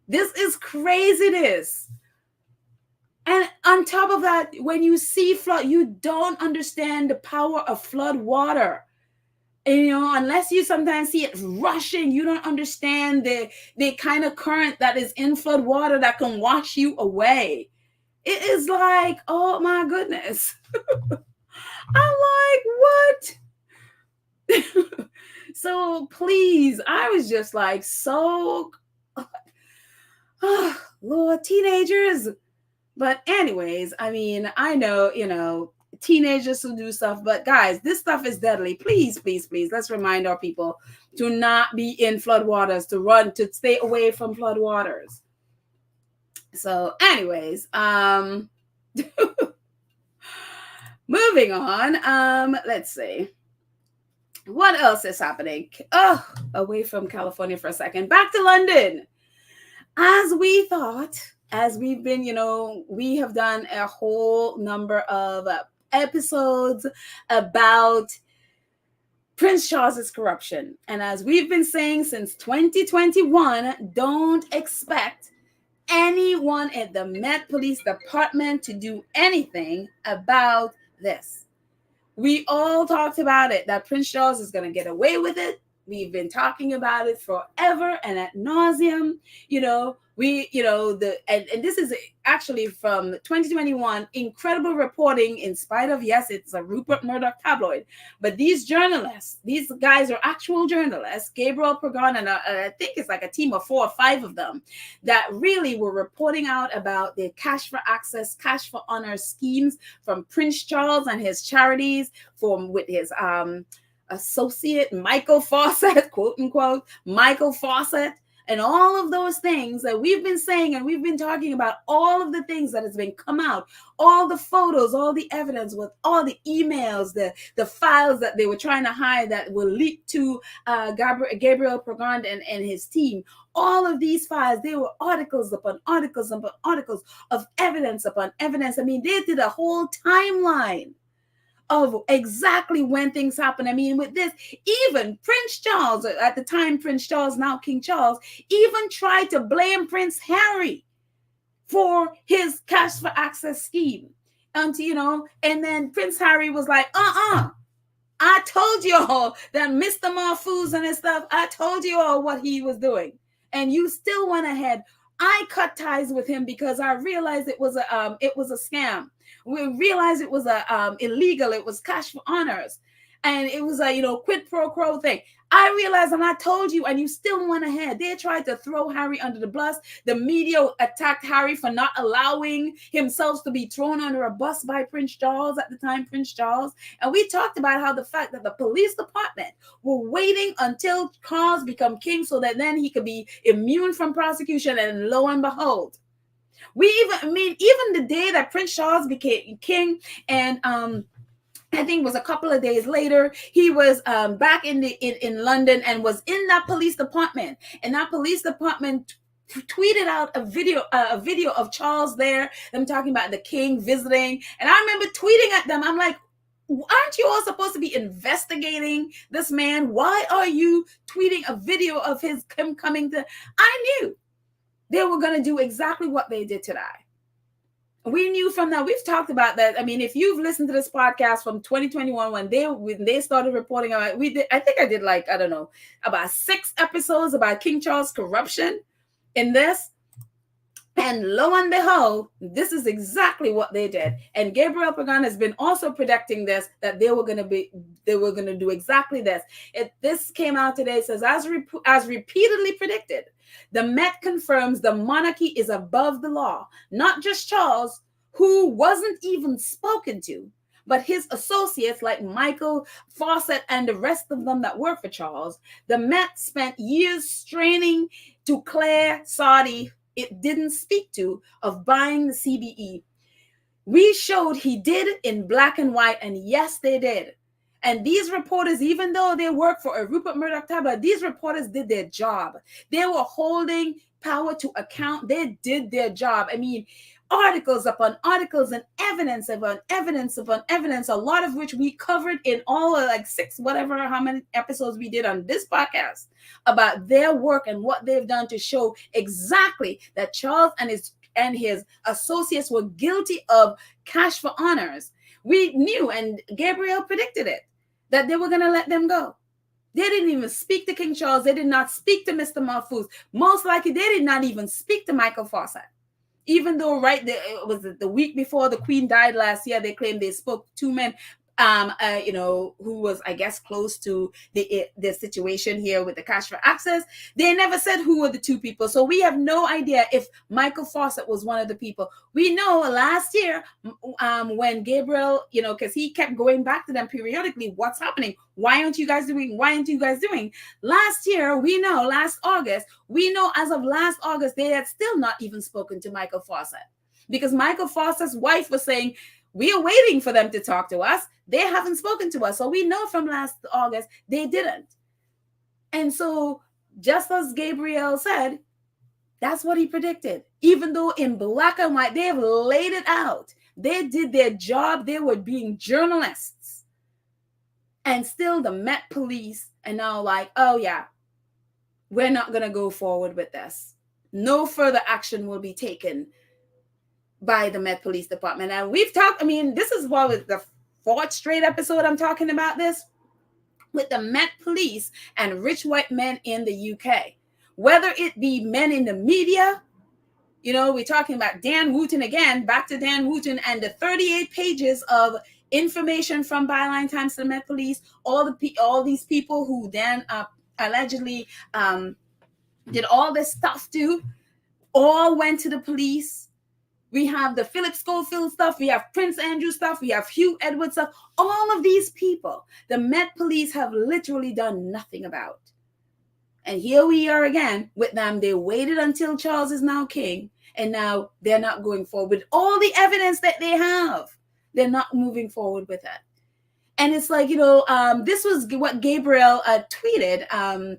This is craziness. And on top of that, when you see flood, you don't understand the power of flood water. And, unless you sometimes see it rushing, you don't understand the kind of current that is in flood water that can wash you away. It is like, oh my goodness. I'm like, what? So please, I was just like, so, oh, Lord, teenagers. But anyways, I mean, I know, teenagers who do stuff, but guys, this stuff is deadly. Please, please, please, let's remind our people to not be in flood waters, to stay away from flood waters. So anyways, moving on, let's see what else is happening. Away from California for a second, back to London. As we've been, we have done a whole number of episodes about Prince Charles's corruption. And as we've been saying since 2021, don't expect anyone at the Met Police Department to do anything about this. We all talked about it, that Prince Charles is going to get away with it. We've been talking about it forever and ad nauseum. And this is actually from 2021, incredible reporting in spite of, yes, it's a Rupert Murdoch tabloid, but these guys are actual journalists, Gabriel Progon, and I think it's like a team of 4 or 5 of them that really were reporting out about the cash for access, cash for honor schemes from Prince Charles and his charities, with his associate Michael Fawcett, quote unquote, Michael Fawcett, and all of those things that we've been saying, and we've been talking about all of the things that has been come out, all the photos, all the evidence, with all the emails, the files that they were trying to hide that were leaked to Gabriel Progon and his team. All of these files, they were articles upon articles upon articles of evidence upon evidence. I mean, they did a whole timeline of exactly when things happen. I mean, with this, even Prince Charles, at the time Prince Charles, now King Charles, even tried to blame Prince Harry for his cash for access scheme. And then Prince Harry was like, I told you all that Mr. Mahfouz and his stuff, I told you all what he was doing. And you still went ahead. I cut ties with him because I realized it was a scam. We realized it was illegal. It was cash for honors. And it was a quid pro quo thing. I realized, and I told you, and you still went ahead. They tried to throw Harry under the bus. The media attacked Harry for not allowing himself to be thrown under a bus by Prince Charles at the time, Prince Charles. And we talked about how the fact that the police department were waiting until Charles become king so that then he could be immune from prosecution. And lo and behold, even the day that Prince Charles became king, and I think it was a couple of days later, he was back in London and was in that police department. And that police department tweeted out a video of Charles there, them talking about the king visiting. And I remember tweeting at them, I'm like, aren't you all supposed to be investigating this man? Why are you tweeting a video of him coming to? I knew they were going to do exactly what they did today. We knew from that. We've talked about that. I mean, if you've listened to this podcast from 2021, when they started reporting about, I think I did about 6 episodes about King Charles' corruption in this. And lo and behold, this is exactly what they did. And Gabriel Pagan has been also predicting this, that they were going to do exactly this. This came out today. It says, as repeatedly predicted, the Met confirms the monarchy is above the law. Not just Charles, who wasn't even spoken to, but his associates like Michael Fawcett and the rest of them that work for Charles. The Met spent years straining to Claire Saudi, it didn't speak to, of buying the CBE. We showed he did it in black and white, and yes, they did. And these reporters, even though they work for a Rupert Murdoch tabloid, these reporters did their job. They were holding power to account. They did their job. I mean, articles upon articles and evidence upon evidence upon evidence, a lot of which we covered in all 6, how many episodes we did on this podcast about their work and what they've done to show exactly that Charles and his associates were guilty of cash for honors. We knew, and Gabriel predicted it, that they were going to let them go. They didn't even speak to King Charles. They did not speak to Mr. Mahfouz. Most likely, they did not even speak to Michael Fawcett. Even though it was the week before the Queen died last year, they claimed they spoke to 2 men, who was, I guess, close to the situation here with the cash for access. They never said who were the 2 people. So we have no idea if Michael Fawcett was one of the people. We know last year when Gabriel, because he kept going back to them periodically, what's happening? Why aren't you guys doing? Last year, last August, as of last August, they had still not even spoken to Michael Fawcett, because Michael Fawcett's wife was saying, we are waiting for them to talk to us. They haven't spoken to us. So we know from last August, they didn't. And so just as Gabriel said, that's what he predicted. Even though in black and white, they have laid it out. They did their job. They were being journalists. And still the Met Police are now like, oh yeah, we're not going to go forward with this. No further action will be taken by the Met Police Department. And we've talked, this is the 4th straight episode I'm talking about this, with the Met Police and rich white men in the UK. Whether it be men in the media, we're talking about Dan Wooten again, back to Dan Wooten and the 38 pages of information from Byline Times to the Met Police, all these people who then allegedly did all this stuff to, all went to the police. We have the Philip Schofield stuff. We have Prince Andrew stuff. We have Hugh Edwards stuff. All of these people, the Met Police have literally done nothing about. And here we are again with them. They waited until Charles is now king, and now they're not going forward with all the evidence that they have. They're not moving forward with it. And it's like, this was what Gabriel tweeted.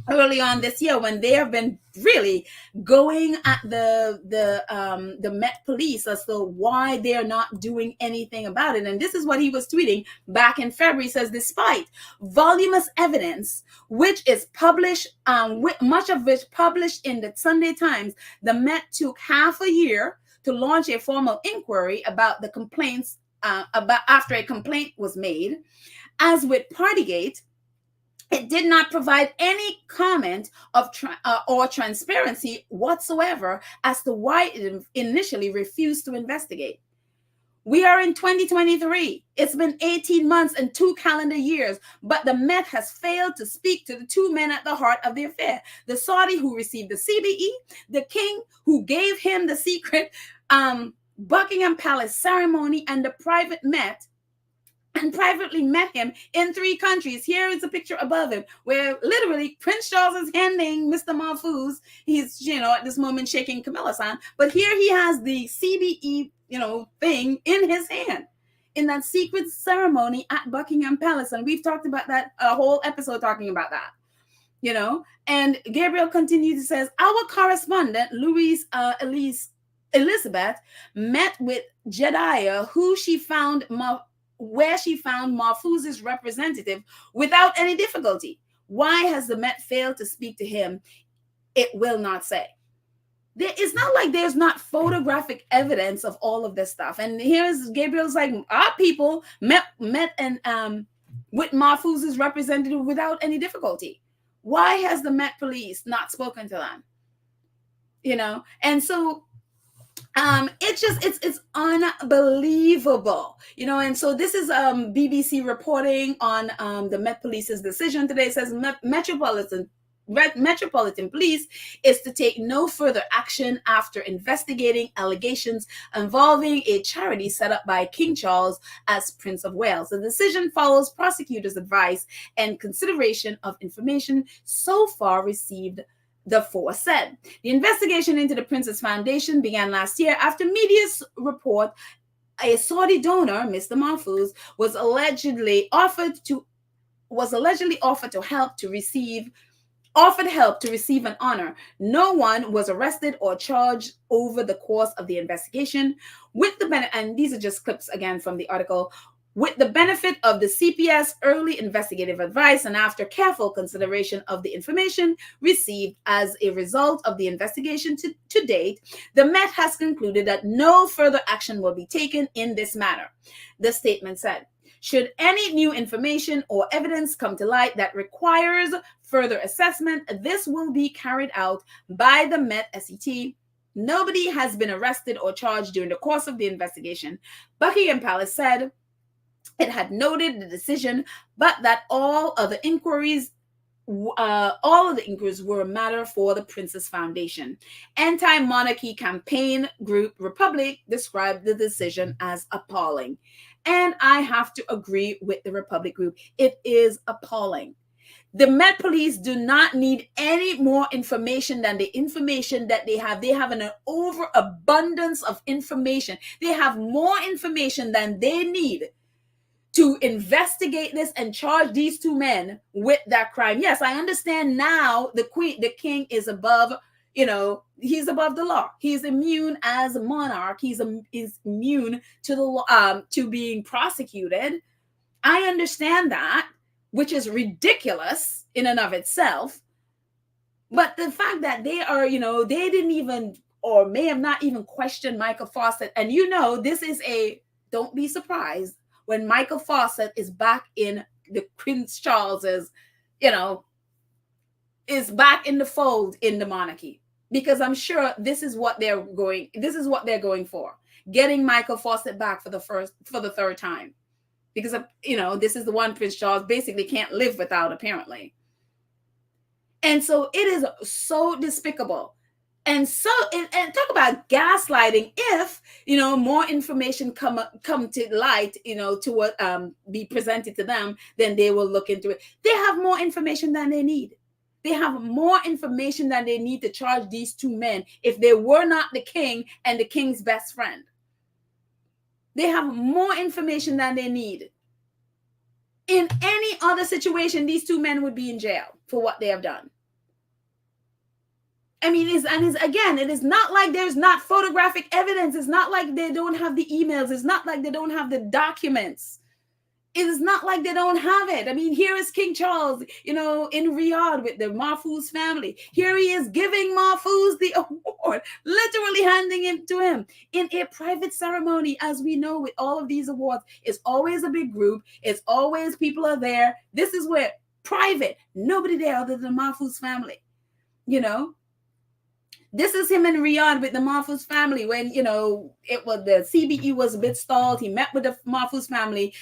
early on this year, when they have been really going at the Met Police as to why they are not doing anything about it. And this is what he was tweeting back in February. He says, despite voluminous evidence, which is published, much of which published in the Sunday Times, the Met took half a year to launch a formal inquiry about the complaints, about after a complaint was made. As with Partygate, it did not provide any comment of or transparency whatsoever as to why it initially refused to investigate. We are in 2023. It's been 18 months and 2 calendar years, but the Met has failed to speak to the two men at the heart of the affair. The Saudi who received the CBE, the king who gave him the secret Buckingham Palace ceremony, and the private Met and privately met him in 3 countries. Here is a picture above him where literally Prince Charles is handing Mr. Mahfouz, he's, at this moment shaking Camilla's hand, but here he has the CBE, thing in his hand in that secret ceremony at Buckingham Palace. And we've talked about that, a whole episode talking about that, and Gabriel continues, to says, our correspondent, Elizabeth, met with Jedediah, where she found Mahfouz's representative without any difficulty. Why has the Met failed to speak to him? It will not say. It's not like there's not photographic evidence of all of this stuff. And here's Gabriel's like, our people met and with Mahfouz's representative without any difficulty. Why has the Met Police not spoken to them? And so it's unbelievable, and so this is BBC reporting on the Met Police's decision today. It says Metropolitan Police is to take no further action after investigating allegations involving a charity set up by King Charles as Prince of Wales. The decision follows prosecutors' advice and consideration of information so far received, the Force said. The investigation into the Prince's Foundation began last year after media's report a Saudi donor, Mr. Mahfouz, was allegedly offered help to receive an honor. No one was arrested or charged over the course of the investigation. And these are just clips again from the article. With the benefit of the CPS early investigative advice and after careful consideration of the information received as a result of the investigation to date, the Met has concluded that no further action will be taken in this matter. The statement said, should any new information or evidence come to light that requires further assessment, this will be carried out by the Met SET. Nobody has been arrested or charged during the course of the investigation. Buckingham Palace said it had noted the decision, but that all of the inquiries were a matter for the Prince's Foundation. Anti-monarchy campaign group Republic described the decision as appalling. And I have to agree with the Republic group. It is appalling. The Met Police do not need any more information than the information that they have. They have an overabundance of information. They have more information than they need to investigate this and charge these 2 men with that crime. Yes, I understand now the king is above, he's above the law. He's immune as a monarch. He's immune to to being prosecuted. I understand that, which is ridiculous in and of itself. But the fact that they are, they didn't even, or may have not even questioned Michael Fawcett. And this is don't be surprised when Michael Fawcett is back in the Prince Charles's, is back in the fold in the monarchy, because I'm sure this is what they're going for, getting Michael Fawcett back for the 3rd time, because this is the one Prince Charles basically can't live without, apparently. And so it is so despicable. And so, and talk about gaslighting. If more information come to light, to be presented to them, then they will look into it. They have more information than they need. They have more information than they need to charge these 2 men if they were not the king and the king's best friend. They have more information than they need. In any other situation, these two men would be in jail for what they have done. I mean, again, it is not like there's not photographic evidence. It's not like they don't have the emails. It's not like they don't have the documents. It is not like they don't have it. I mean, here is King Charles, in Riyadh with the Mahfouz family. Here he is giving Mahfouz the award, literally handing it to him in a private ceremony. As we know, with all of these awards, it's always a big group. It's always people are there. This is where private, nobody there other than the Mahfouz family, This is him in Riyadh with the Mahfouz family when, it was the CBE was a bit stalled. He met with the Mahfouz family.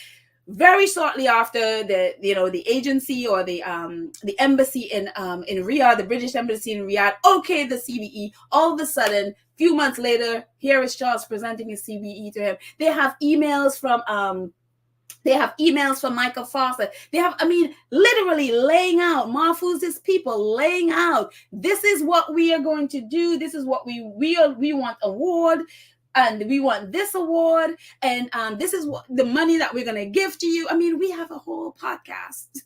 Very shortly after the agency or the embassy in Riyadh, the British embassy in Riyadh, okay, the CBE. All of a sudden, few months later, here is Charles presenting his CBE to him. They have emails from Michael Foster. They have, literally laying out Mahfouz's people, laying out, this is what we are going to do. This is what we want award. And we want this award, and this is what the money that we're going to give to you. I mean, we have a whole podcast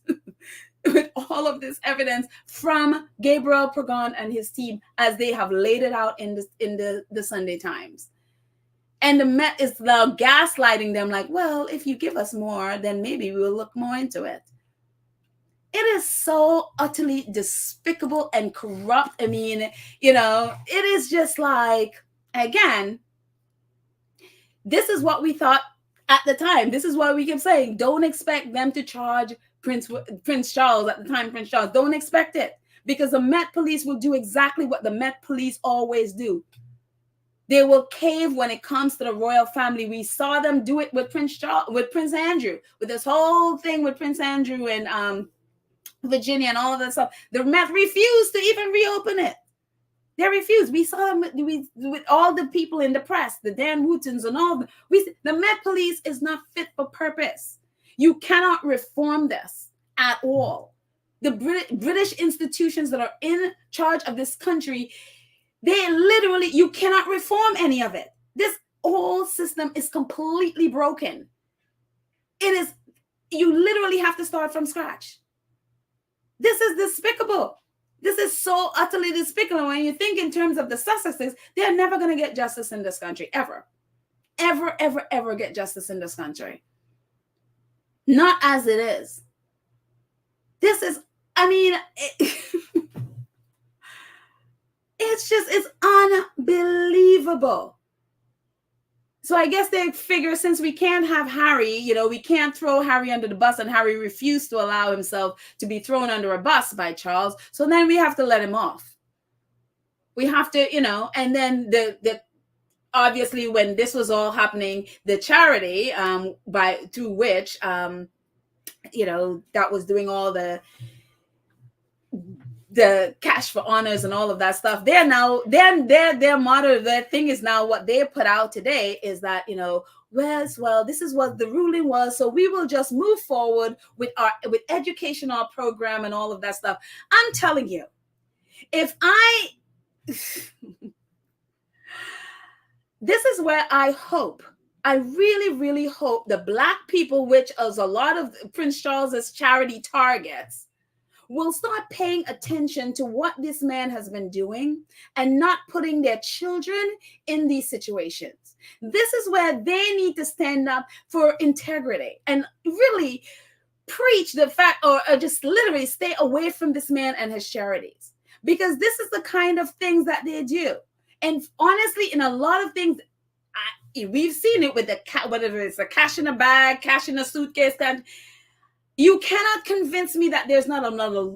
with all of this evidence from Gabriel Progon and his team as they have laid it out in the Sunday Times. And the Met is now gaslighting them like, well, if you give us more, then maybe we will look more into it. It is so utterly despicable and corrupt. I mean, it is just like, again, this is what we thought at the time. This is why we kept saying, don't expect them to charge Prince Charles at the time, Prince Charles. Don't expect it, because the Met Police will do exactly what the Met Police always do. They will cave when it comes to the royal family. We saw them do it with Prince Andrew, with this whole thing with Prince Andrew and Virginia and all of that stuff. The Met refused to even reopen it. They refused. We saw them with all the people in the press, the Dan Wootons and all. The Met Police is not fit for purpose. You cannot reform this at all. The British institutions that are in charge of this country, you cannot reform any of it. This whole system is completely broken. You literally have to start from scratch. This is despicable. This is so utterly despicable. When you think in terms of the Sussexes, they're never going to get justice in this country, ever. Ever, ever, ever get justice in this country. Not as it is. This is, it's unbelievable. So I guess they figure, since we can't have Harry, we can't throw Harry under the bus, and Harry refused to allow himself to be thrown under a bus by Charles. So then we have to let him off. We have to, and then the obviously when this was all happening, the charity through which that was doing all the cash for honors and all of that stuff, their motto, their thing is now, what they put out today is that, well, this is what the ruling was, so we will just move forward with educational program and all of that stuff. I'm telling you, this is where I really, really hope the Black people, which is a lot of Prince Charles's charity targets, will start paying attention to what this man has been doing and not putting their children in these situations. This is where they need to stand up for integrity and really preach the fact, or just literally stay away from this man and his charities, because this is the kind of things that they do. And honestly, in a lot of things, we've seen it with whether it's a cash in a bag, cash in a suitcase, you cannot convince me that there's not a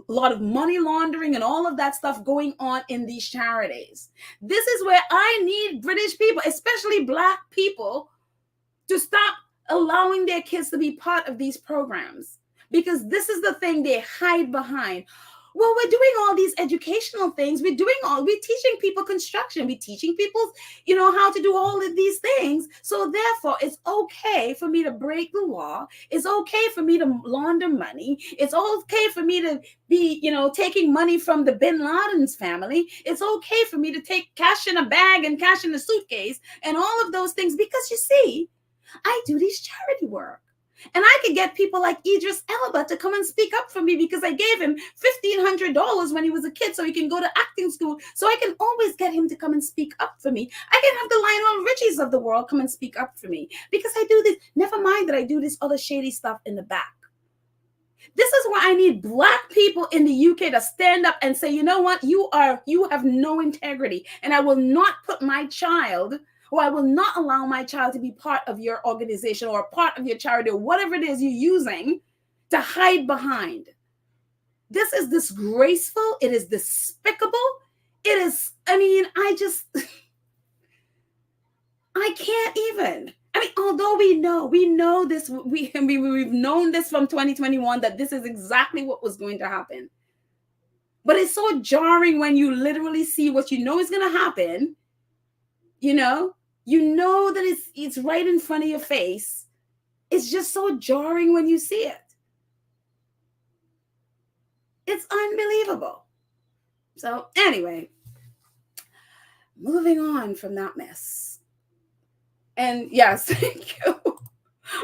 lot of money laundering and all of that stuff going on in these charities. This is where I need British people, especially Black people, to stop allowing their kids to be part of these programs, because this is the thing they hide behind. Well, we're doing all these educational things. We're teaching people construction. We're teaching people, how to do all of these things. So therefore, it's okay for me to break the law. It's okay for me to launder money. It's okay for me to be, taking money from the Bin Laden's family. It's okay for me to take cash in a bag and cash in a suitcase and all of those things, because you see, I do these charity work. And I could get people like Idris Elba to come and speak up for me because I gave him $1,500 when he was a kid so he can go to acting school. So I can always get him to come and speak up for me. I can have the Lionel Richies of the world come and speak up for me because I do this. Never mind that I do this other shady stuff in the back. This is why I need Black people in the UK to stand up and say, you know what, you have no integrity, and I will not put my child, or I will not allow my child to be part of your organization or part of your charity or whatever it is you're using to hide behind. This is disgraceful. It is despicable. It is, I mean, I can't even. I mean, although we know this, we've known this from 2021 that this is exactly what was going to happen. But it's so jarring when you literally see what you know is going to happen. You know that it's right in front of your face. It's just so jarring when you see it. It's unbelievable. So anyway, moving on from that mess. And yes, thank you.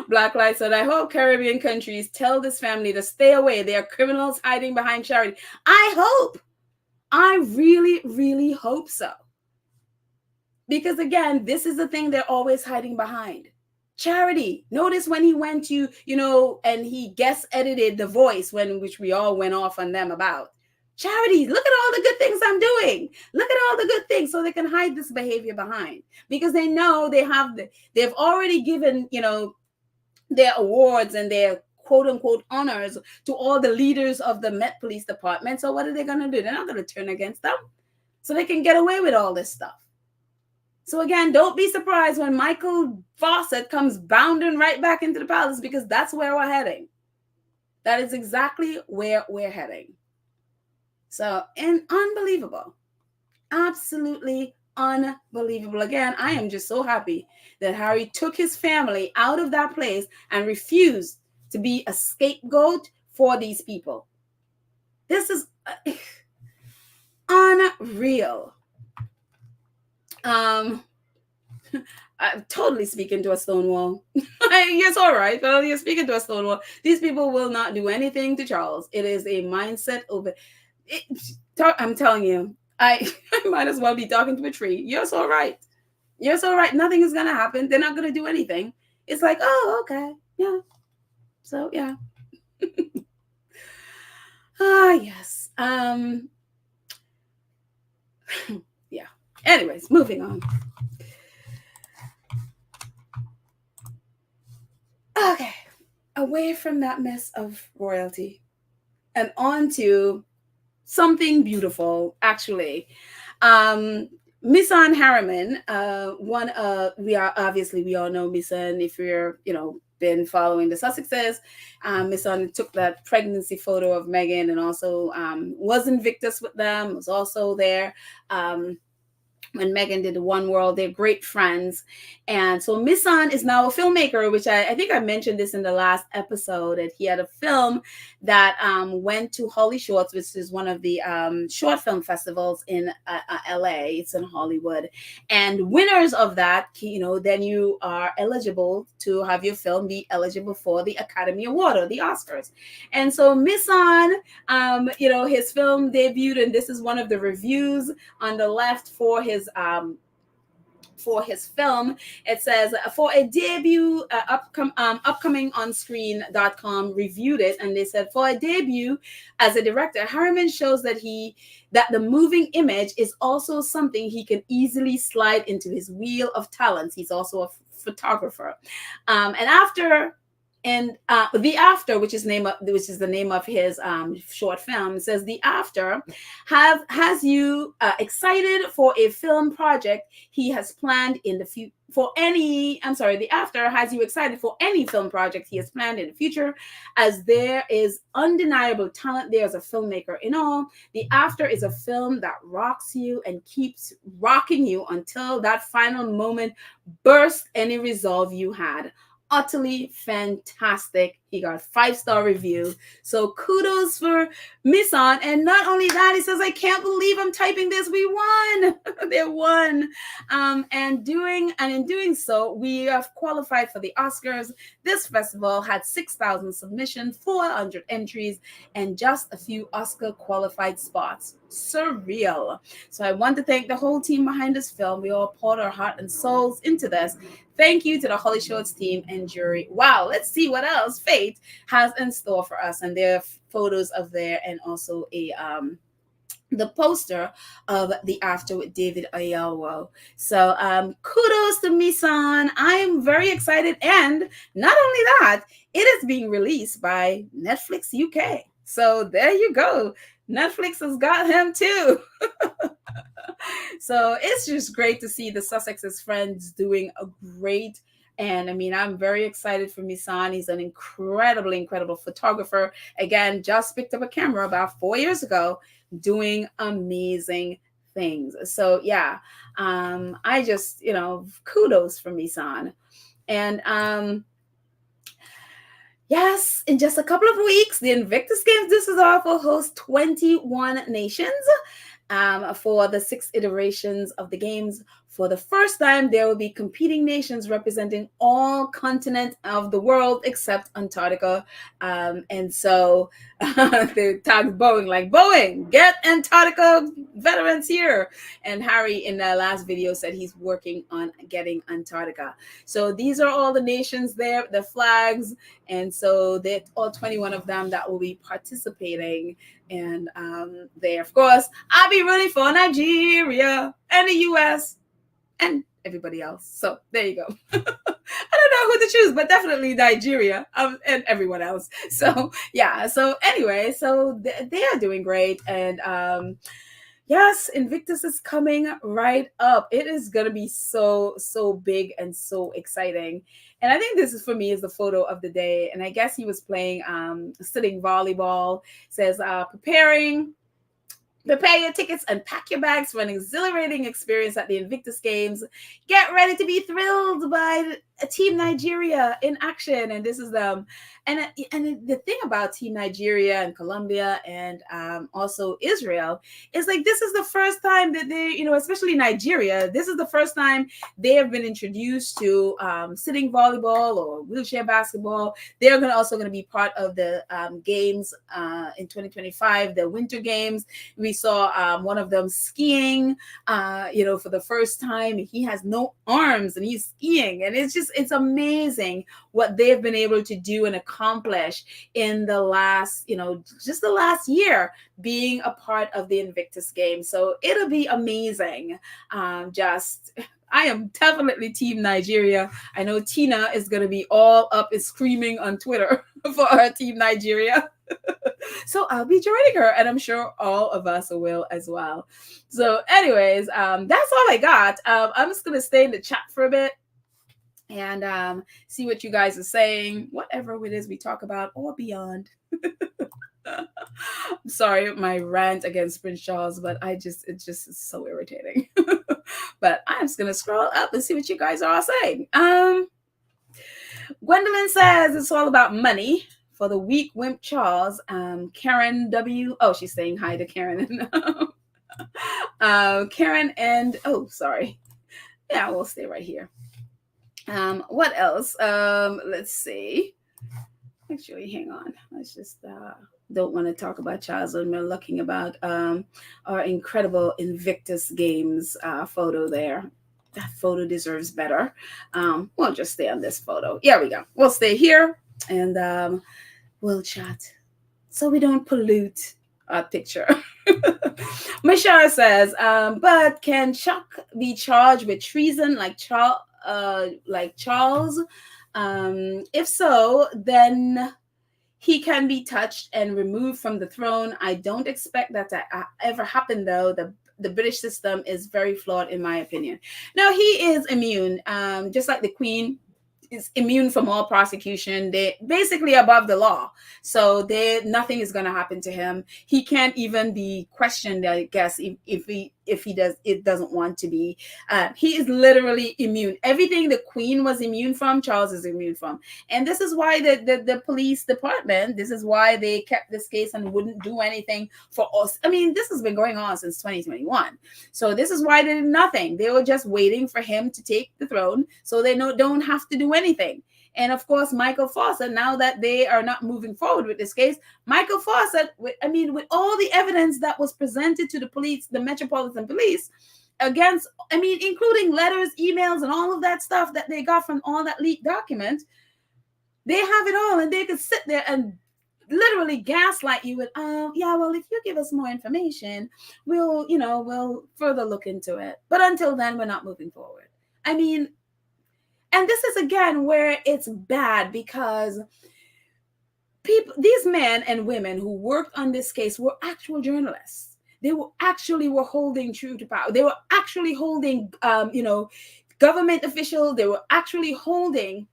Blacklight said, I hope Caribbean countries tell this family to stay away. They are criminals hiding behind charity. I really, really hope so. Because again, this is the thing they're always hiding behind. Charity. Notice when he went to, and he guest edited The Voice, which we all went off on them about. Charities, look at all the good things I'm doing. Look at all the good things, so they can hide this behavior behind, because they know they've already given, their awards and their quote unquote honors to all the leaders of the Met Police Department. So what are they going to do? They're not going to turn against them, so they can get away with all this stuff. So again, don't be surprised when Michael Fawcett comes bounding right back into the palace, because that's where we're heading. That is exactly where we're heading. So, and unbelievable. Absolutely unbelievable. Again, I am just so happy that Harry took his family out of that place and refused to be a scapegoat for these people. This is unreal. I'm totally speaking to a stone wall. Yes, all right. Well, you're speaking to a stone wall. These people will not do anything to Charles. It is a mindset over. I'm telling you, I might as well be talking to a tree. You're so right. You're so right. Nothing is going to happen. They're not going to do anything. It's like, oh, okay. Yeah. So, yeah. Yes. Yeah. Anyways, moving on. Okay. Away from that mess of royalty and on to something beautiful, actually. Misan Harriman, we all know Misan. If you're, been following the Sussexes, Misan took that pregnancy photo of Meghan, and also was Invictus with them, was also there. When Meghan did the One World, they're great friends. And so Misan is now a filmmaker, which I think I mentioned this in the last episode, that he had a film that went to Holly Shorts, which is one of the short film festivals in LA. It's in Hollywood. And winners of that, then you are eligible to have your film be eligible for the Academy Award or the Oscars. And so Misan, his film debuted, and this is one of the reviews on the left for his film. It says, for a debut, upcomingonscreen.com reviewed it, and they said, for a debut as a director, Harriman shows that the moving image is also something he can easily slide into his wheel of talents. He's also a photographer. The After, which is the name of his short film, says the After has you excited for a film project he has planned in the future. The After has you excited for any film project he has planned in the future, as there is undeniable talent there as a filmmaker in all. The After is a film that rocks you and keeps rocking you until that final moment bursts any resolve you had. Utterly fantastic He got 5-star review. So kudos for Misan. And not only that, he says, I can't believe I'm typing this. We won. They won. And in doing so, we have qualified for the Oscars. This festival had 6,000 submissions, 400 entries, and just a few Oscar qualified spots. Surreal. So I want to thank the whole team behind this film. We all poured our heart and souls into this. Thank you to the Holly Shorts team and jury. Wow, let's see what else Fate has in store for us. And there are photos of there, and also the poster of the after with David Oyelowo. So kudos to Misan. I am very excited. And not only that, it is being released by Netflix UK. So there you go. Netflix has got him too. So it's just great to see the Sussexes friends doing a great. And I mean, I'm very excited for Misan. He's an incredible photographer. Again, just picked up a camera about 4 years ago, doing amazing things. So yeah, I just, kudos for Misan. And yes, in just a couple of weeks, the Invictus Games Düsseldorf will host 21 nations for the 6 iterations of the games. For the first time, there will be competing nations representing all continents of the world except Antarctica. And so they tagged Boeing, like, Boeing, get Antarctica veterans here. And Harry in the last video said he's working on getting Antarctica. So these are all the nations there, the flags. And so they're all 21 of them that will be participating. And there, of course, I'll be rooting for Nigeria and the US and everybody else. So there you go. I don't know who to choose, but definitely Nigeria and everyone else. So yeah. So anyway, so they are doing great. And yes, Invictus is coming right up. It is going to be so big and so exciting. And I think this is, for me, is the photo of the day. And I guess he was playing sitting volleyball. It says prepare your tickets and pack your bags for an exhilarating experience at the Invictus Games. Get ready to be thrilled by Team Nigeria in action. And this is them. And the thing about Team Nigeria and Colombia and also Israel is, like, this is the first time that they, especially Nigeria, this is the first time they have been introduced to sitting volleyball or wheelchair basketball. They're also going to be part of the games in 2025, the Winter Games. We saw one of them skiing, for the first time. He has no arms and he's skiing. And it's amazing what they've been able to do and accomplish in the last, just the last year, being a part of the Invictus Game. So it'll be amazing. I am definitely Team Nigeria. I know Tina is going to be all up and screaming on Twitter for her Team Nigeria. So I'll be joining her, and I'm sure all of us will as well. So anyways, that's all I got. I'm just going to stay in the chat for a bit and see what you guys are saying, whatever it is we talk about or beyond. I'm sorry, my rant against Prince Charles, but it's just so irritating. But I'm just going to scroll up and see what you guys are all saying. Gwendolyn says it's all about money for the weak wimp Charles. Karen W. Oh, she's saying hi to Karen. Karen and, sorry. Yeah, we'll stay right here. What else? Let's see. Actually, hang on. Let's just don't want to talk about Charles when we're looking about our incredible Invictus Games photo there. That photo deserves better. We'll just stay on this photo. Here we go. We'll stay here and we'll chat so we don't pollute our picture. Mashara says, but can Chuck be charged with treason like Charles? If so, then he can be touched and removed from the throne. I don't expect that to ever happen, though. The British system is very flawed, in my opinion. Now, he is immune, just like the Queen is immune from all prosecution. They're basically above the law. So nothing is going to happen to him. He can't even be questioned, I guess, if if he does, it doesn't want to be. He is literally immune. Everything the Queen was immune from, Charles is immune from. And this is why the police department, this is why they kept this case and wouldn't do anything for us. I mean, this has been going on since 2021. So this is why they did nothing. They were just waiting for him to take the throne so they don't have to do anything. And of course, Michael Fawcett, now that they are not moving forward with this case, Michael Fawcett, with all the evidence that was presented to the police, the Metropolitan Police, against, including letters, emails, and all of that stuff that they got from all that leaked document, they have it all, and they could sit there and literally gaslight you with, yeah, well, if you give us more information, we'll further look into it. But until then, we're not moving forward. And this is again where it's bad, because these men and women who worked on this case were actual journalists. They were holding true to power. They were actually holding, government officials. They were actually holding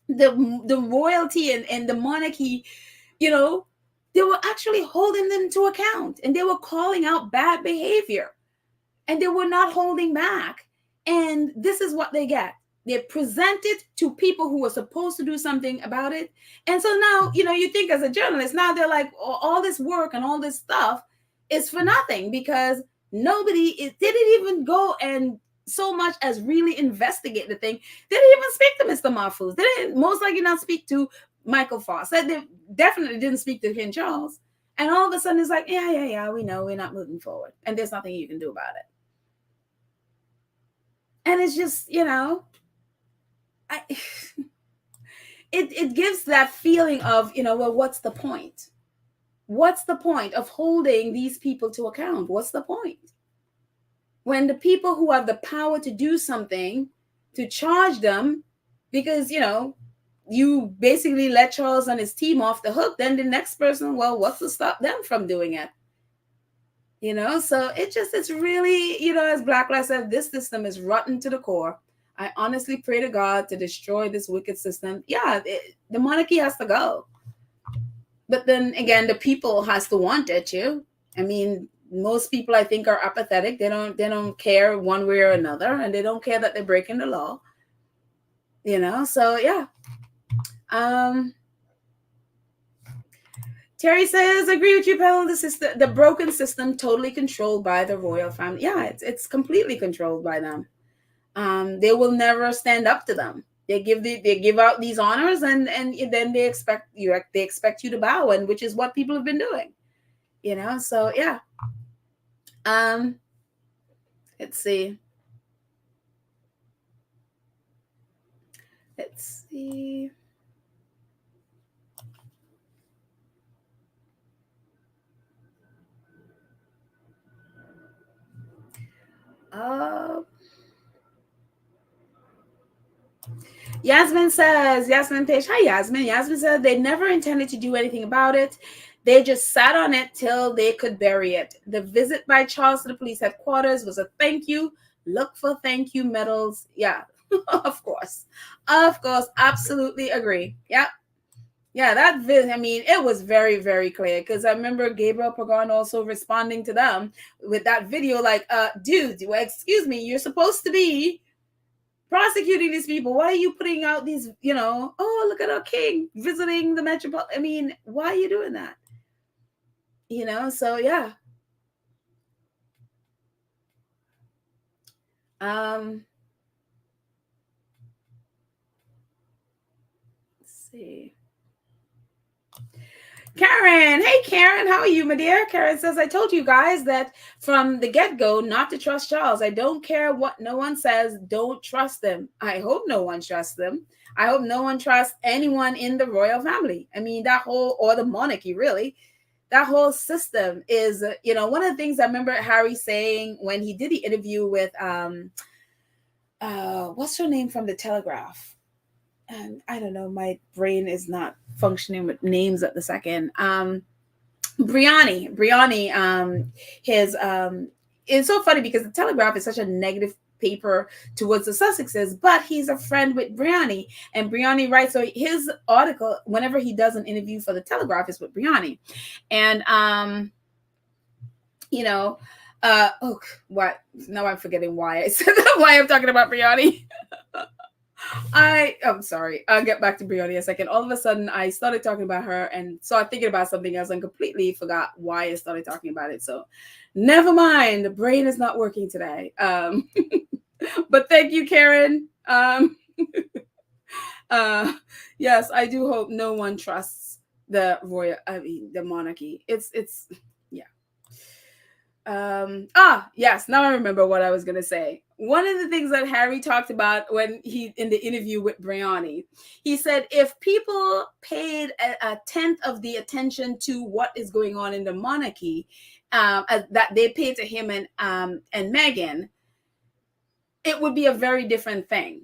the royalty and the monarchy. They were actually holding them to account, and they were calling out bad behavior, and they were not holding back. And this is what they get. They present it to people who were supposed to do something about it. And so now, you think as a journalist, now they're like, all this work and all this stuff is for nothing, because nobody didn't even go and so much as really investigate the thing. They didn't even speak to Mr. Mahfouz. They didn't most likely not speak to Michael Fawcett. They definitely didn't speak to King Charles. And all of a sudden it's like, yeah, we know we're not moving forward. And there's nothing you can do about it. And it's just, it gives that feeling of, well, what's the point? What's the point of holding these people to account? What's the point? When the people who have the power to do something, to charge them, because, you basically let Charles and his team off the hook, then the next person, well, what's to stop them from doing it? So it's really, as Black Lives said, this system is rotten to the core. I honestly pray to God to destroy this wicked system. Yeah, the monarchy has to go. But then again, the people has to want it too. Most people, I think, are apathetic. They don't care one way or another, and they don't care that they're breaking the law. So yeah. Terry says, agree with you, Pell. The broken system, totally controlled by the royal family. Yeah, it's completely controlled by them. They will never stand up to them. They give out these honors, and then they expect you to bow, and which is what people have been doing. So yeah. Let's see. Yasmin Page. Hi, Yasmin. Yasmin said they never intended to do anything about it. They just sat on it till they could bury it. The visit by Charles to the police headquarters was a thank you. Look for thank you medals. Yeah, of course. Absolutely agree. Yeah. Yeah, it was very, very clear, because I remember Gabriel Pagan also responding to them with that video like, dude, excuse me, you're supposed to be prosecuting these people. Why are you putting out these, oh, look at our king visiting the metropolitan? Why are you doing that? So yeah. Let's see. Karen, hey Karen, how are you, my dear? Karen says, I told you guys that from the get-go not to trust Charles. I don't care what no one says, don't trust them. I hope no one trusts them. I hope no one trusts anyone in the royal family. or the monarchy, really. That whole system is, one of the things I remember Harry saying when he did the interview with, what's her name from the Telegraph? And I don't know, my brain is not functioning with names at the second. Briani, it's so funny because the Telegraph is such a negative paper towards the Sussexes, but he's a friend with Briani, and Briani writes, so his article, whenever he does an interview for the Telegraph, is with Briani. And Oh, what? Now I'm forgetting why I said that. Why I'm talking about Brioni. I'm sorry. I'll get back to Brioni in a second. All of a sudden, I started talking about her and started thinking about something else and completely forgot why I started talking about it. So, never mind. The brain is not working today. But thank you, Karen. Uh, yes, I do hope no one trusts the monarchy. It's yeah. Yes, now I remember what I was gonna say. One of the things that Harry talked about when he in the interview with Brioni, he said if people paid a tenth of the attention to what is going on in the monarchy, that they paid to him and Meghan, it would be a very different thing.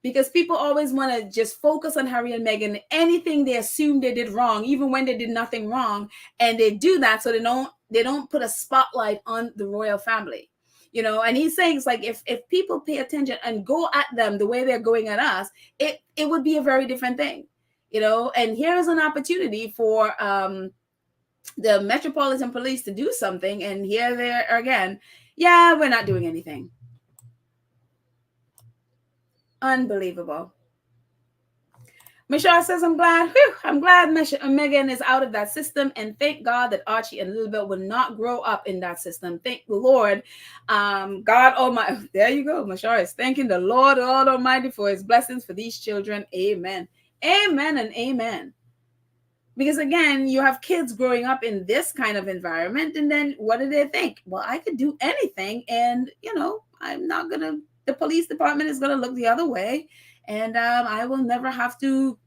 Because people always want to just focus on Harry and Meghan. Anything they assume they did wrong, even when they did nothing wrong, and they do that so they don't put a spotlight on the royal family. And he's saying it's like if people pay attention and go at them the way they're going at us, it would be a very different thing. And here's an opportunity for the Metropolitan Police to do something, and here they are again. Yeah, we're not doing anything. Unbelievable. Michelle says, I'm glad Meghan is out of that system, and thank God that Archie and Lilibet will not grow up in that system. Thank the Lord. God Almighty. There you go. Michelle is thanking the Lord Almighty for his blessings for these children. Amen. Amen and amen. Because again, you have kids growing up in this kind of environment, and then what do they think? Well, I could do anything, and I'm not gonna. The police department is gonna look the other way, and I will never have to,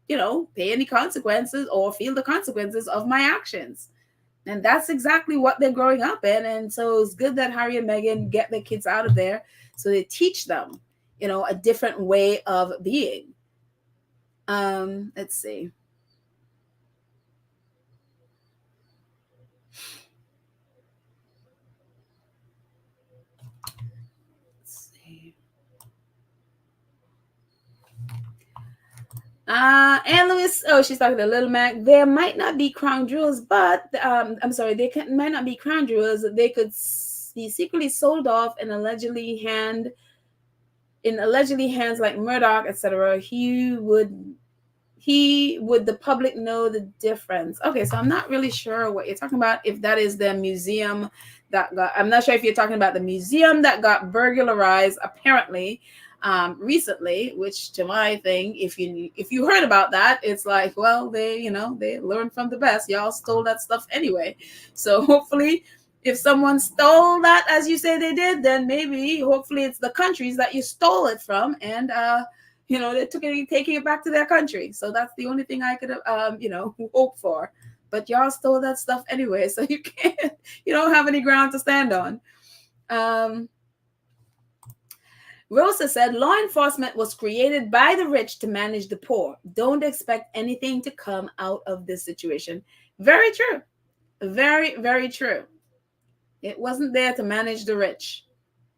pay any consequences or feel the consequences of my actions. And that's exactly what they're growing up in. And so it's good that Harry and Meghan get their kids out of there, so they teach them, a different way of being. Let's see. Anne Lewis, she's talking to Little Mac. There might not be crown jewels, but I'm sorry, might not be crown jewels. They could be secretly sold off and allegedly hands like Murdoch, etc. Would the public know the difference? Okay, so I'm not really sure what you're talking about. If that is the museum I'm not sure if you're talking about the museum that got burglarized apparently recently, which to my thing, if you heard about that, it's like, well, they learned from the best. Y'all stole that stuff anyway. So hopefully if someone stole that as you say they did, then hopefully it's the countries that you stole it from, and they're taking it back to their country. So that's the only thing I could hope for. But y'all stole that stuff anyway, so you don't have any ground to stand on. Rosa said, law enforcement was created by the rich to manage the poor. Don't expect anything to come out of this situation. Very true. Very, very true. It wasn't there to manage the rich.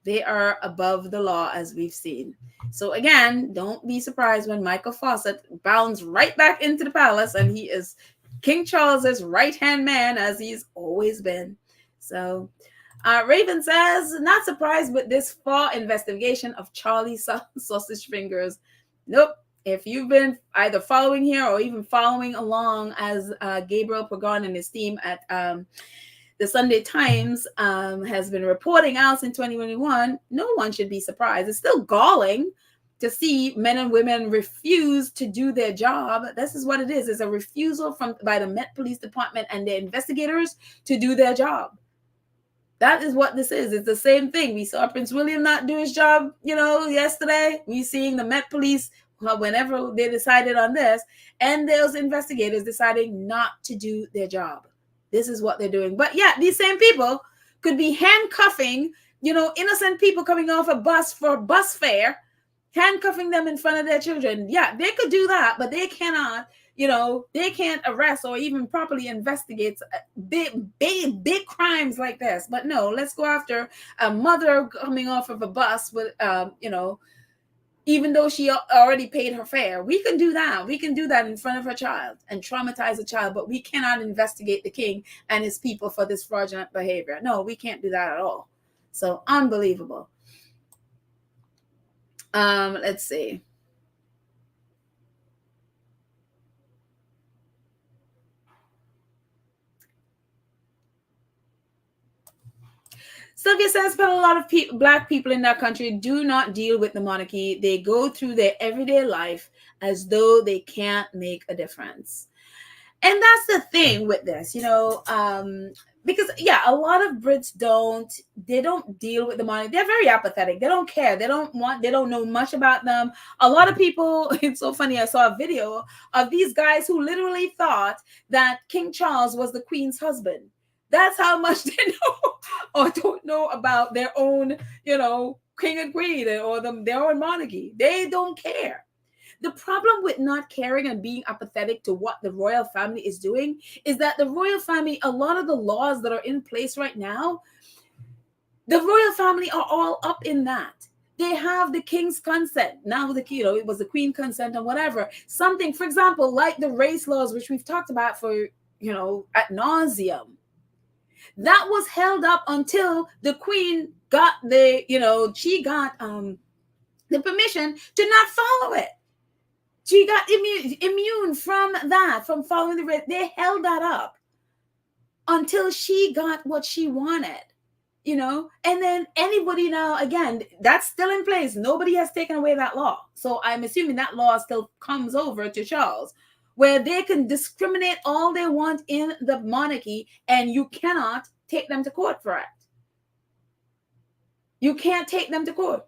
They are above the law, as we've seen. So again, don't be surprised when Michael Fawcett bounds right back into the palace, and he is King Charles's right-hand man, as he's always been. So Raven says, not surprised with this fall investigation of Charlie's sausage fingers. Nope. If you've been either following here or even following along as Gabriel Pagan and his team at the Sunday Times has been reporting out in 2021, no one should be surprised. It's still galling to see men and women refuse to do their job. This is what it is. It's a refusal by the Met Police Department and their investigators to do their job. That is what this is. It's the same thing. We saw Prince William not do his job, yesterday. We seeing the Met Police, whenever they decided on this, and those investigators deciding not to do their job. This is what they're doing. But yeah, these same people could be handcuffing, innocent people coming off a bus for bus fare, handcuffing them in front of their children. Yeah, they could do that, but they cannot, they can't arrest or even properly investigate big crimes like this. But no, let's go after a mother coming off of a bus with, even though she already paid her fare. We can do that. We can do that in front of her child and traumatize a child, but we cannot investigate the king and his people for this fraudulent behavior. No, we can't do that at all. So unbelievable. Let's see. Sylvia says, but a lot of black people in that country do not deal with the monarchy. They go through their everyday life as though they can't make a difference. And that's the thing with this, because a lot of Brits don't deal with the monarchy. They're very apathetic. They don't care. They don't know much about them. A lot of people, it's so funny. I saw a video of these guys who literally thought that King Charles was the Queen's husband. That's how much they know or don't know about their own, king and queen or their own monarchy. They don't care. The problem with not caring and being apathetic to what the royal family is doing is that the royal family, a lot of the laws that are in place right now, the royal family are all up in that. They have the king's consent. Now, it was the queen consent and whatever. Something, for example, like the race laws, which we've talked about for, ad nauseum. That was held up until the queen got she got the permission to not follow it. She got immune from that, from following the race. They held that up until she got what she wanted, and then anybody now, again, that's still in place. Nobody has taken away that law. So I'm assuming that law still comes over to Charles, where they can discriminate all they want in the monarchy, and you cannot take them to court for it. You can't take them to court.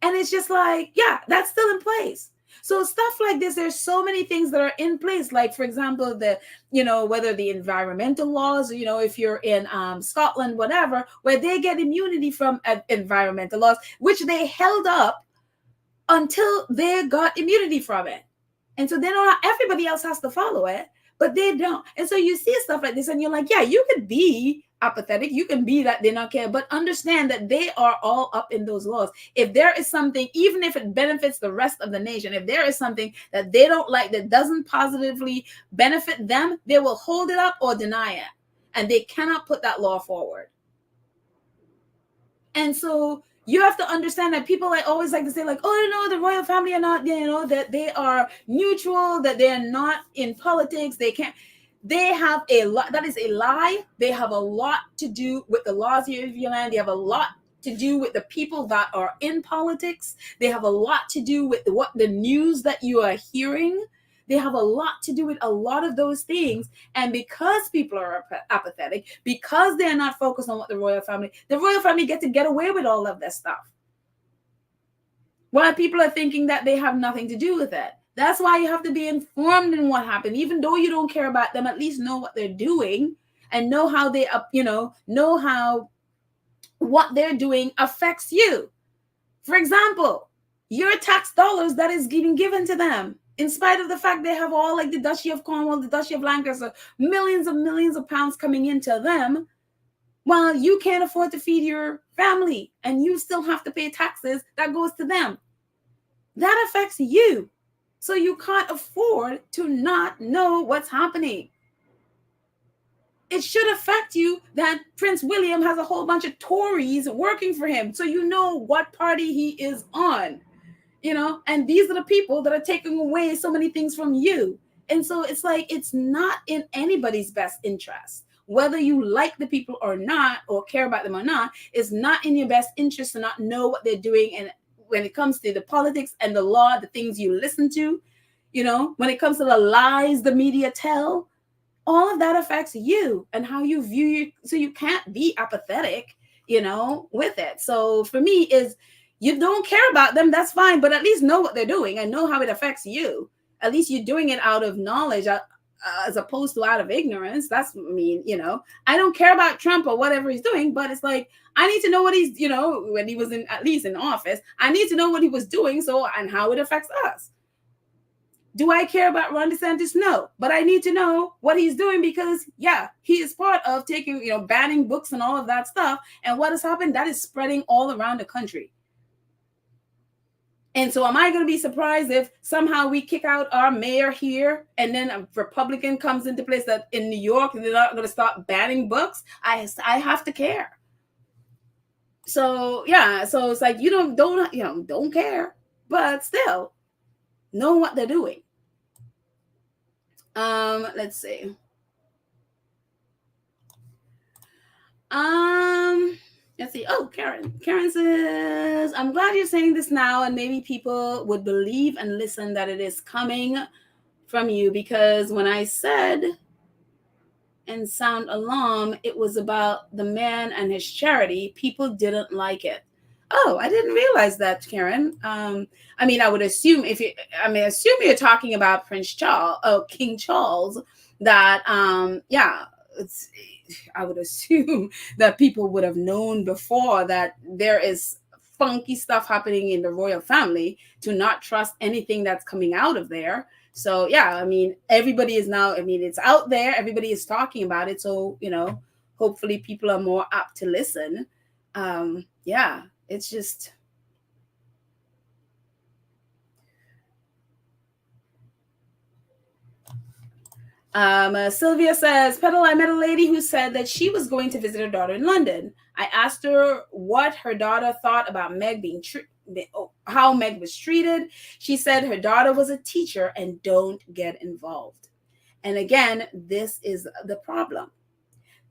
And it's just like, that's still in place. So stuff like this, there's so many things that are in place. Like, for example, whether the environmental laws, if you're in Scotland, whatever, where they get immunity from environmental laws, which they held up until they got immunity from it. And so everybody else has to follow it, but they don't. And so you see stuff like this and you're like, you could be apathetic. You can be that they not care, but understand that they are all up in those laws. If there is something, even if it benefits the rest of the nation, if there is something that they don't like, that doesn't positively benefit them, they will hold it up or deny it. And they cannot put that law forward. And so you have to understand that people always like to say the royal family are not, that they are neutral, that they're not in politics. They have a lot. That is a lie. They have a lot to do with the laws of your land. They have a lot to do with the people that are in politics. They have a lot to do with what the news that you are hearing. They have a lot to do with a lot of those things. And because people are apathetic, because they're not focused on what the royal family get to get away with all of this stuff. While people are thinking that they have nothing to do with it. That's why you have to be informed in what happened. Even though you don't care about them, at least know what they're doing and know how know how what they're doing affects you. For example, your tax dollars that is being given to them, in spite of the fact they have all the Duchy of Cornwall, the Duchy of Lancaster, millions of pounds coming into them, while you can't afford to feed your family and you still have to pay taxes that goes to them. That affects you. So you can't afford to not know what's happening. It should affect you that Prince William has a whole bunch of Tories working for him. So you know what party he is on, and these are the people that are taking away so many things from you. And so it's it's not in anybody's best interest. Whether you like the people or not, or care about them or not, it's not in your best interest to not know what they're doing. And when it comes to the politics and the law, the things you listen to, when it comes to the lies the media tell, all of that affects you and how you view you. So you can't be apathetic, with it. So for me is, you don't care about them, that's fine, but at least know what they're doing and know how it affects you. At least you're doing it out of knowledge as opposed to out of ignorance. That's I don't care about Trump or whatever he's doing, but it's I need to know what he's, when he was at least in office, I need to know what he was doing and how it affects us. Do I care about Ron DeSantis? No, but I need to know what he's doing because, he is part of taking, banning books and all of that stuff. And what has happened, that is spreading all around the country. And so am I going to be surprised if somehow we kick out our mayor here and then a Republican comes into place that in New York they're not going to start banning books? I have to care. So yeah, so it's like don't care, but still know what they're doing. Let's see. Let's see. Oh, Karen says, I'm glad you're saying this now, and maybe people would believe and listen that it is coming from you, because when I said and sound alarm, it was about the man and his charity. People didn't like it. Oh, I didn't realize that, Karen. I mean, I would assume assume you're talking about Prince Charles, King Charles, that, it's, I would assume that people would have known before that there is funky stuff happening in the royal family, to not trust anything that's coming out of there. So yeah, I mean, everybody is now, I mean, it's out there, everybody is talking about it. So, hopefully people are more apt to listen. Yeah, it's just, Sylvia says, Petal, I met a lady who said that she was going to visit her daughter in London. I asked her what her daughter thought about Meg being how Meg was treated. She said her daughter was a teacher and don't get involved. And again, this is the problem.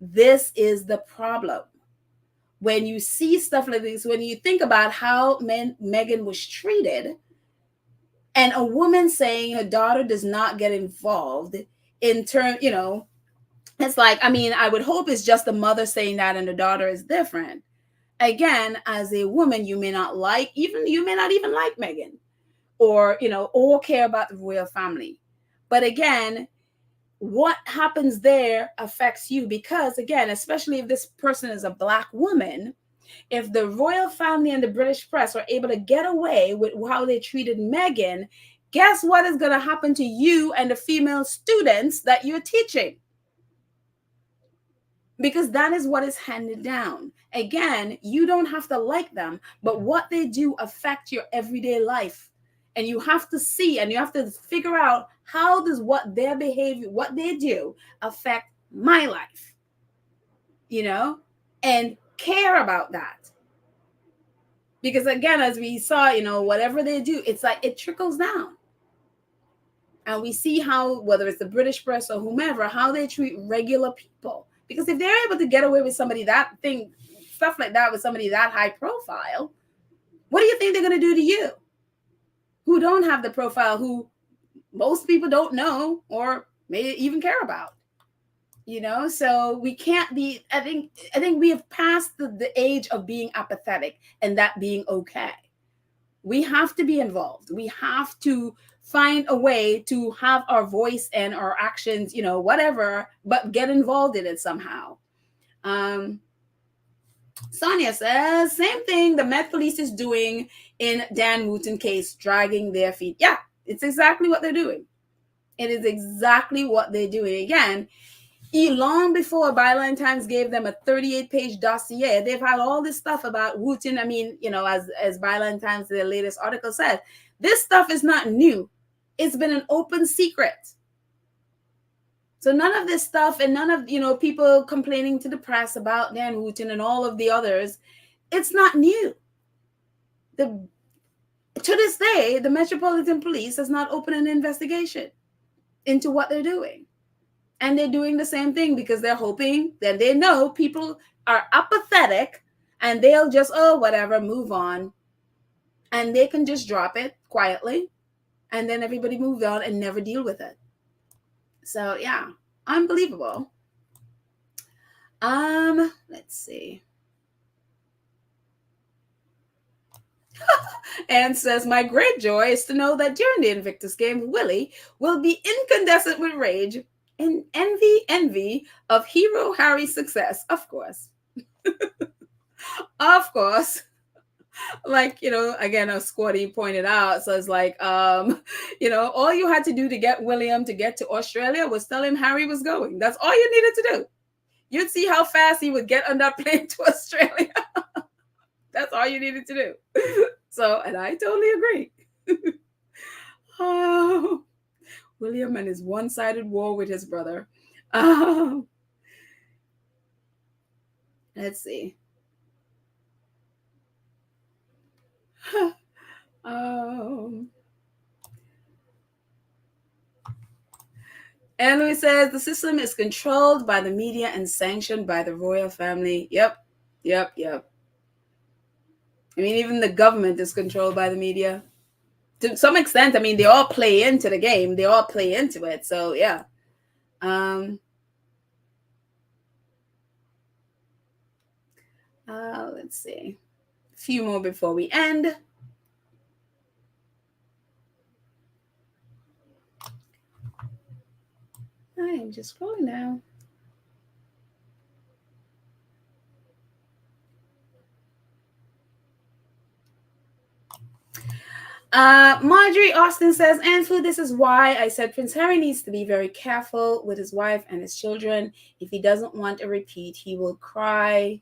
This is the problem. When you see stuff like this, when you think about how Meghan was treated, and a woman saying her daughter does not get involved in turn, it's like, I mean, I would hope it's just the mother saying that and the daughter is different. Again, as a woman, you may not even like Meghan, or or care about the royal family. But again, what happens there affects you, because again, especially if this person is a Black woman, if the royal family and the British press are able to get away with how they treated Meghan, guess what is going to happen to you and the female students that you're teaching? Because that is what is handed down. Again, you don't have to like them, but what they do affect your everyday life. And you have to see, and you have to figure out, how does what their behavior, what they do, affect my life? And care about that. Because again, as we saw, whatever they do, it's like it trickles down. And we see how, whether it's the British press or whomever, how they treat regular people. Because if they're able to get away with stuff like that with somebody that high profile, what do you think they're going to do to you? Who don't have the profile, who most people don't know or may even care about. So we can't be, I think we have passed the age of being apathetic and that being okay. We have to be involved. We have to find a way to have our voice and our actions, whatever, but get involved in it somehow. Sonia says, same thing the Met Police is doing in Dan Wooten case, dragging their feet. Yeah, it's exactly what they're doing. It is exactly what they're doing. Again, long before Byline Times gave them a 38-page dossier, they've had all this stuff about Wooten. I mean, as Byline Times, their latest article said, this stuff is not new. It's been an open secret. So none of this stuff, and none of, people complaining to the press about Dan Wooten and all of the others, it's not new. To this day, the Metropolitan Police has not opened an investigation into what they're doing. And they're doing the same thing because they're hoping that they know people are apathetic and they'll just, whatever, move on. And they can just drop it quietly. And then everybody moves on and never deal with it. So, yeah, unbelievable. Let's see. Anne says, my great joy is to know that during the Invictus Games, Willie will be incandescent with rage and envy of hero Harry's success. Of course. Of course. Like, again, as Squatty pointed out, so it's like, all you had to do to get William to get to Australia was tell him Harry was going. That's all you needed to do. You'd see how fast he would get on that plane to Australia. That's all you needed to do. So, and I totally agree. Oh, William and his one-sided war with his brother. Um, let's see. um, and Louis says the system is controlled by the media and sanctioned by the royal family. Yep, yep, yep. I mean, even the government is controlled by the media to some extent. I mean, they all play into the game. They all play into it. So yeah. Um, let's see. A few more before we end. I am just scrolling now. Marjorie Austin says, Andrew, this is why I said Prince Harry needs to be very careful with his wife and his children. If he doesn't want a repeat, he will cry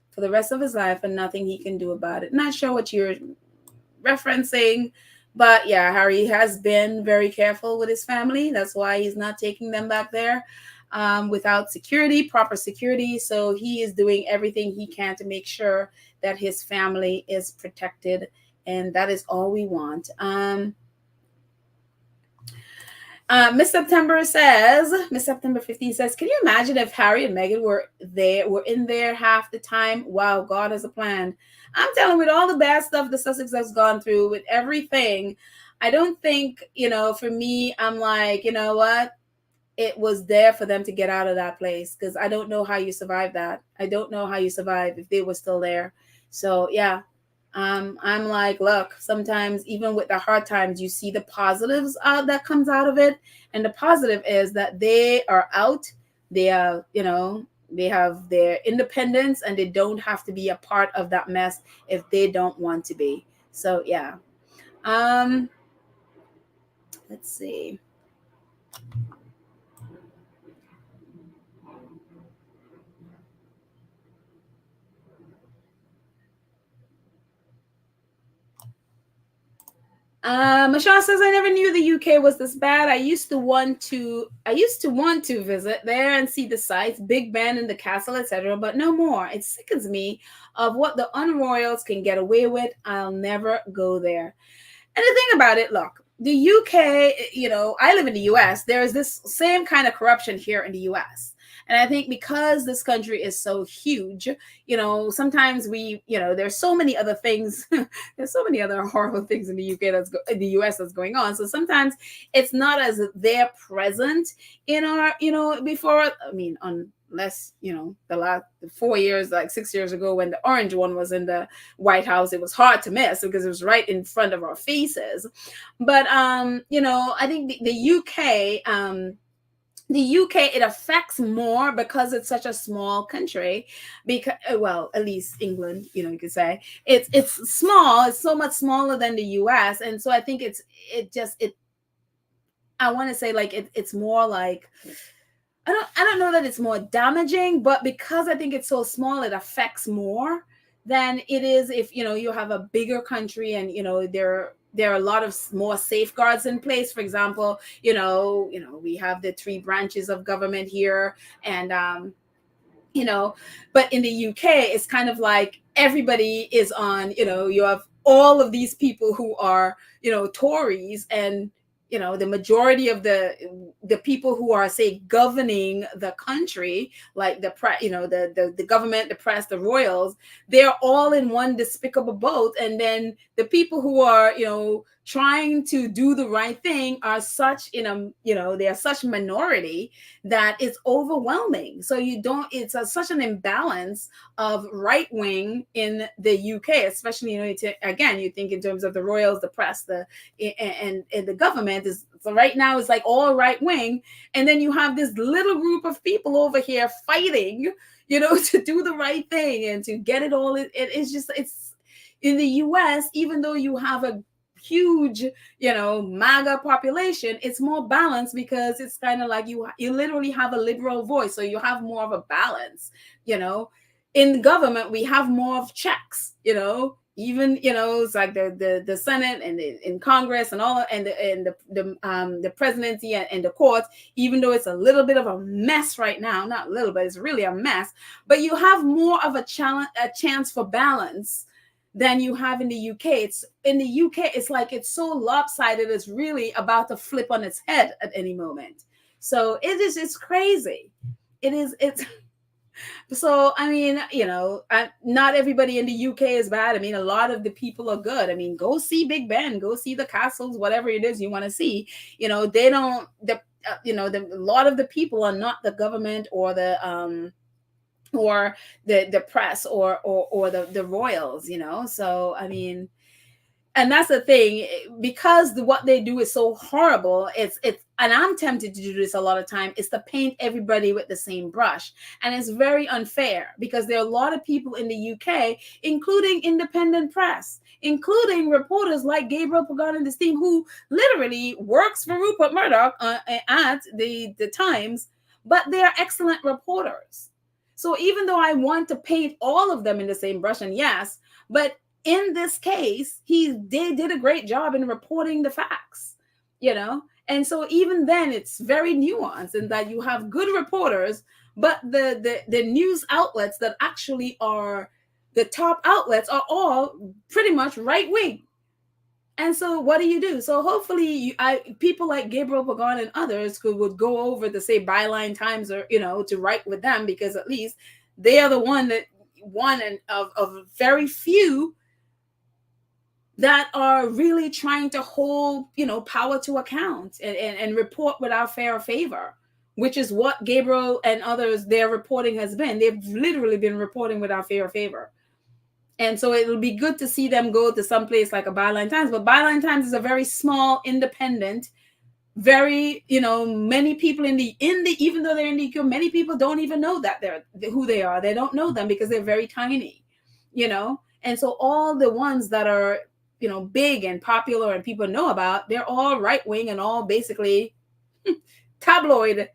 for the rest of his life and nothing he can do about it. Not sure what you're referencing, but yeah, Harry has been very careful with his family. That's why he's not taking them back there without security, proper security. So he is doing everything he can to make sure that his family is protected. And that is all we want. Miss September 15 says, can you imagine if Harry and Meghan were in there half the time? Wow, God has a plan. I'm telling you, with all the bad stuff the Sussex has gone through, with everything, I don't think, for me, I'm like, you know what? It was there for them to get out of that place, because I don't know how you survive that. I don't know how you survive if they were still there. So, yeah. I'm like, look, sometimes even with the hard times, you see the positives that comes out of it. And the positive is that they are out. They are, they have their independence and they don't have to be a part of that mess if they don't want to be. So, yeah. Let's see. Michelle says, I never knew the UK was this bad. I used to want to visit there and see the sights, Big Ben and the castle, etc. But no more. It sickens me of what the unroyals can get away with. I'll never go there. And the thing about it, look, the UK, I live in the US. There is this same kind of corruption here in the US. And I think because this country is so huge, sometimes there's so many other things. There's so many other horrible things in the UK in the US that's going on. So sometimes it's not as they're present in our, before. I mean, unless the last 4 years, like 6 years ago, when the orange one was in the White House, it was hard to miss because it was right in front of our faces. But I think the UK. The UK, it affects more because it's such a small country. Because, well, at least England, you could say it's small. It's so much smaller than the US, and so I think I want to say like it's more like. I don't know that it's more damaging, but because I think it's so small, it affects more than it is if you have a bigger country and there are a lot of more safeguards in place. For example, we have the 3 branches of government here, and but in the UK, it's kind of like everybody is on. You have all of these people who are Tories, and the majority of the people who are, say, governing the country, like the government, the press, the royals, they're all in one despicable boat. And then the people who are trying to do the right thing are such they are such minority that it's overwhelming. So it's such an imbalance of right wing in the UK, especially again, you think in terms of the royals, the press, and the government is. So right now it's like all right wing, and then you have this little group of people over here fighting, to do the right thing and to get it all. It's in the US, even though you have a huge MAGA population, it's more balanced because it's kind of like you literally have a liberal voice, so you have more of a balance. In government, we have more of checks. Even, it's like the Senate and in Congress and all, and the presidency and the courts, even though it's a little bit of a mess right now, not a little, but it's really a mess, but you have more of a chance for balance than you have in the UK. It's in the UK, it's like it's so lopsided, it's really about to flip on its head at any moment. So it's crazy. It's so, I mean, not everybody in the UK is bad. I mean, a lot of the people are good. I mean, go see Big Ben, go see the castles, whatever it is you want to see. They don't, a lot of the people are not the government or the press or the royals, So, I mean, and that's the thing, because what they do is so horrible. It's and I'm tempted to do this a lot of time, is to paint everybody with the same brush, and it's very unfair, because there are a lot of people in the UK, including independent press, including reporters like Gabriel Pagan and this team, who literally works for Rupert Murdoch at the Times, but they are excellent reporters. So even though I want to paint all of them in the same brush, and yes, but in this case, they did a great job in reporting the facts, And so even then, it's very nuanced in that you have good reporters, but the news outlets that actually are the top outlets are all pretty much right wing. And so what do you do? So hopefully people like Gabriel Pagan and others who would go over to, say, Byline Times, or, to write with them, because at least they are the one of very few that are really trying to hold, power to account and report without fair or favor, which is what Gabriel and others, their reporting has been. They've literally been reporting without fair or favor. And so it'll be good to see them go to some place like a Byline Times. But Byline Times is a very small, independent, very, many people in the even though they're in the UK, many people don't even know that they're who they are. They don't know them because they're very tiny, And so all the ones that are, big and popular and people know about, they're all right wing and all basically tabloid,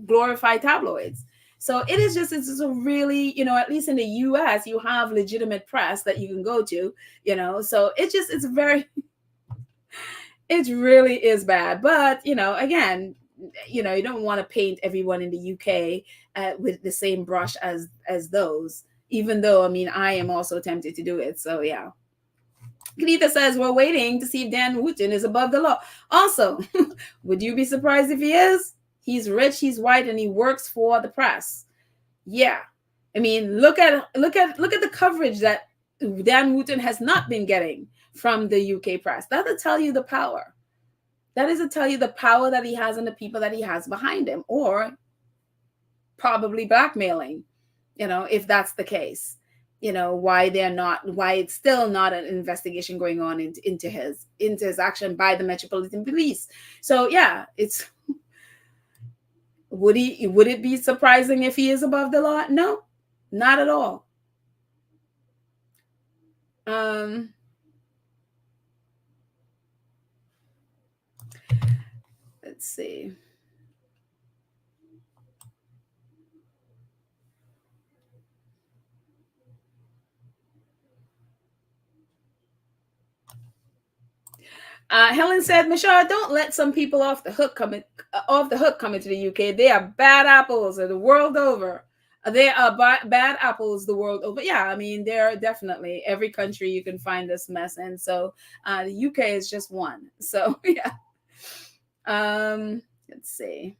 glorified tabloids. So it's just a really, at least in the US, you have legitimate press that you can go to, So it's very, it really is bad. But, again, you don't want to paint everyone in the UK with the same brush as those, even though, I mean, I am also tempted to do it. So, yeah. Kanita says, we're waiting to see if Dan Wooten is above the law. Also, would you be surprised if he is? He's rich, he's white, and he works for the press. Yeah. I mean, look at the coverage that Dan Wooten has not been getting from the UK press. That'll tell you the power. That is to tell you the power that he has and the people that he has behind him, or probably blackmailing, if that's the case. Why it's still not an investigation going on into his action by the Metropolitan Police. So yeah, would it be surprising if he is above the law? No, not at all. Let's see. Helen said, Michelle, don't let some people off the hook coming to the UK. They are bad apples the world over. They are bad apples the world over. Yeah, I mean, there are definitely every country you can find this mess in. So the UK is just one. So yeah. Let's see.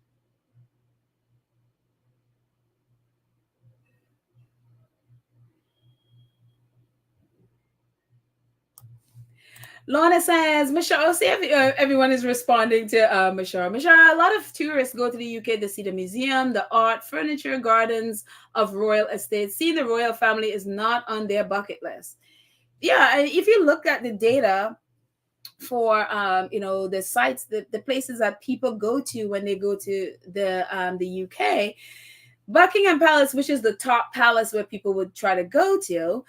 Lorna says, Michelle, see everyone is responding to Michelle. Michelle, a lot of tourists go to the UK to see the museum, the art, furniture, gardens of royal estates. Seeing the royal family is not on their bucket list. Yeah, if you look at the data for the sites, the places that people go to when they go to the UK, Buckingham Palace, which is the top palace where people would try to go to,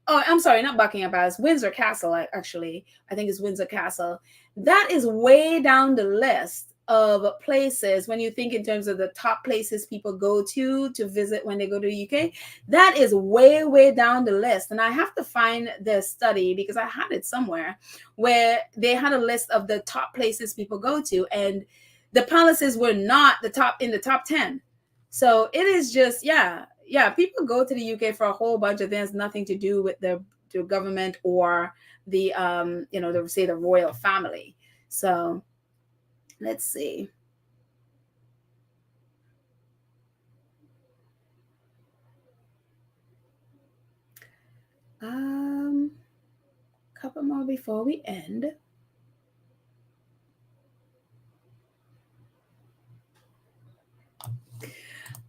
oh, I'm sorry, not Buckingham Palace, Windsor Castle, actually. I think it's Windsor Castle. That is way down the list of places, when you think in terms of the top places people go to visit when they go to the UK, that is way, way down the list. And I have to find the study because I had it somewhere where they had a list of the top places people go to, and the palaces were not in the top 10. So it is just, yeah, people go to the UK for a whole bunch of things, nothing to do with the government or the say the royal family. So let's see. Couple more before we end.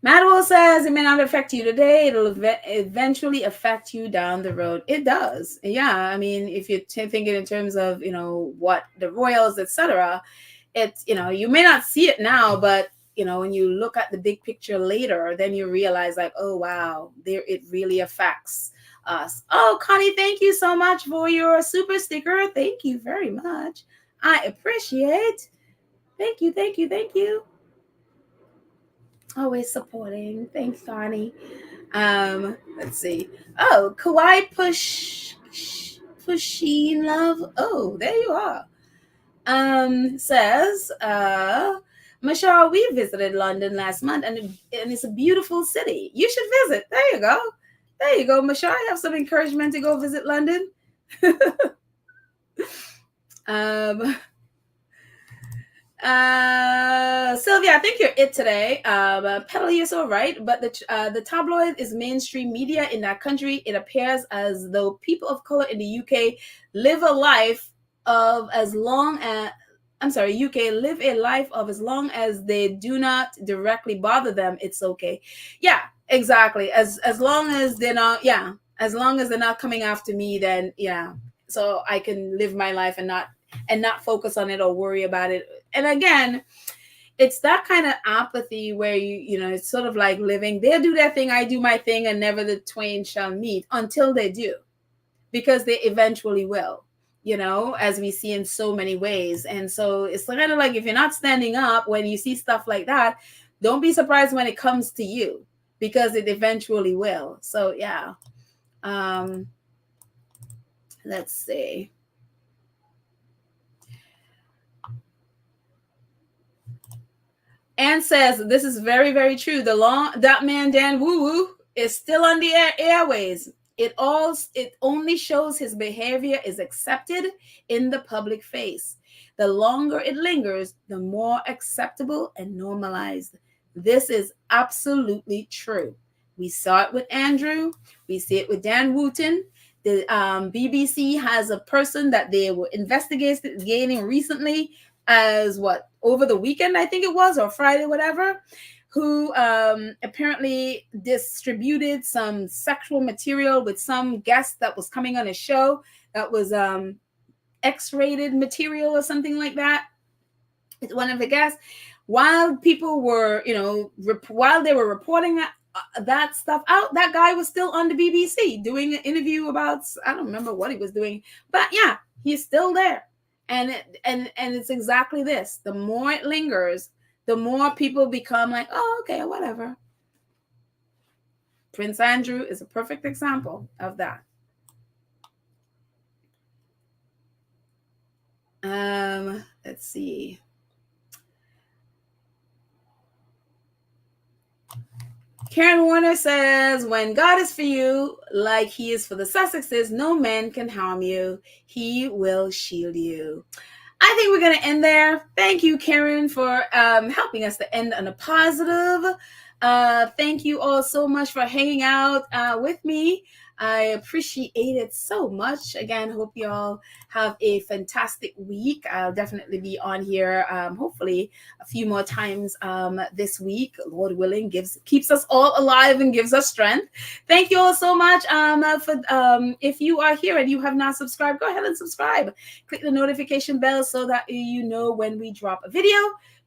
Madwell says it may not affect you today. It'll eventually affect you down the road. It does. Yeah. I mean, if you're thinking in terms of, what the royals, etc., it's, you may not see it now, but, when you look at the big picture later, then you realize like, oh, wow, it really affects us. Oh, Connie, thank you so much for your super sticker. Thank you very much. I appreciate. Thank you. Thank you. Thank you. Always supporting. Thanks, Connie. Let's see. Oh, Kawaii Pushing Love. Oh, there you are. Says, Michelle, we visited London last month, and it's a beautiful city. You should visit. There you go. There you go, Michelle. I have some encouragement to go visit London. Sylvia, I think you're it today. Petal, you're so right. But the tabloid is mainstream media in that country. It appears as though people of color in the UK live a life of as long as UK live a life of as long as they do not directly bother them. It's okay. Yeah, exactly. As long as they're not. Yeah, as long as they're not coming after me, then yeah. So I can live my life and not focus on it or worry about it. And again, it's that kind of apathy where it's sort of like living, they'll do their thing, I do my thing, and never the twain shall meet, until they do, because they eventually will, as we see in so many ways. And so it's kind of like, if you're not standing up when you see stuff like that, don't be surprised when it comes to you, because it eventually will. So yeah. Let's see. Anne says, this is very, very true. That man, Dan Woo Woo, is still on the airways. It only shows his behavior is accepted in the public face. The longer it lingers, the more acceptable and normalized. This is absolutely true. We saw it with Andrew. We see it with Dan Wooten. The BBC has a person that they were investigating recently, as over the weekend, I think it was, or Friday, whatever, who apparently distributed some sexual material with some guest that was coming on a show that was X-rated material or something like that. One of the guests, while people were, while they were reporting that stuff out, that guy was still on the BBC doing an interview about, I don't remember what he was doing, but yeah, he's still there. And it's exactly this. The more it lingers, the more people become like, oh, okay, whatever. Prince Andrew is a perfect example of that. Let's see. Karen Warner says, when God is for you, like he is for the Sussexes, no man can harm you. He will shield you. I think we're going to end there. Thank you, Karen, for helping us to end on a positive. Thank you all so much for hanging out with me. I appreciate it so much. Again, hope you all have a fantastic week. I'll definitely be on here, hopefully a few more times this week. Lord willing, keeps us all alive and gives us strength. Thank you all so much. If you are here and you have not subscribed, go ahead and subscribe. Click the notification bell so that you know when we drop a video.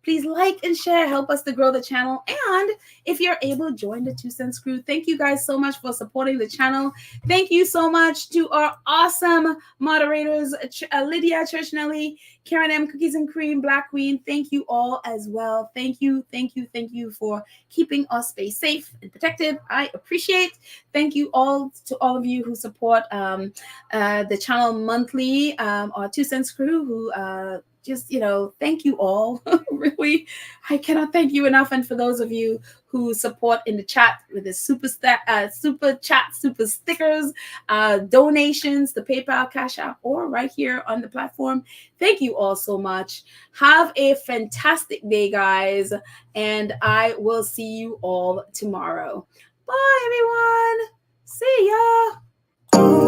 Please like and share, help us to grow the channel. And if you're able, join the 2 Cents Crew. Thank you guys so much for supporting the channel. Thank you so much to our awesome moderators, Lydia Churchnelly, Karen M. Cookies and Cream, Black Queen. Thank you all as well. Thank you for keeping our space safe and protected. I appreciate. Thank you all to all of you who support the channel monthly, our 2 Cents Crew, who just, thank you all. Really, I cannot thank you enough. And for those of you who support in the chat with the super chat, super stickers, donations, the PayPal, Cash App, or right here on the platform, thank you all so much. Have a fantastic day, guys, and I will see you all tomorrow. Bye, everyone. See ya.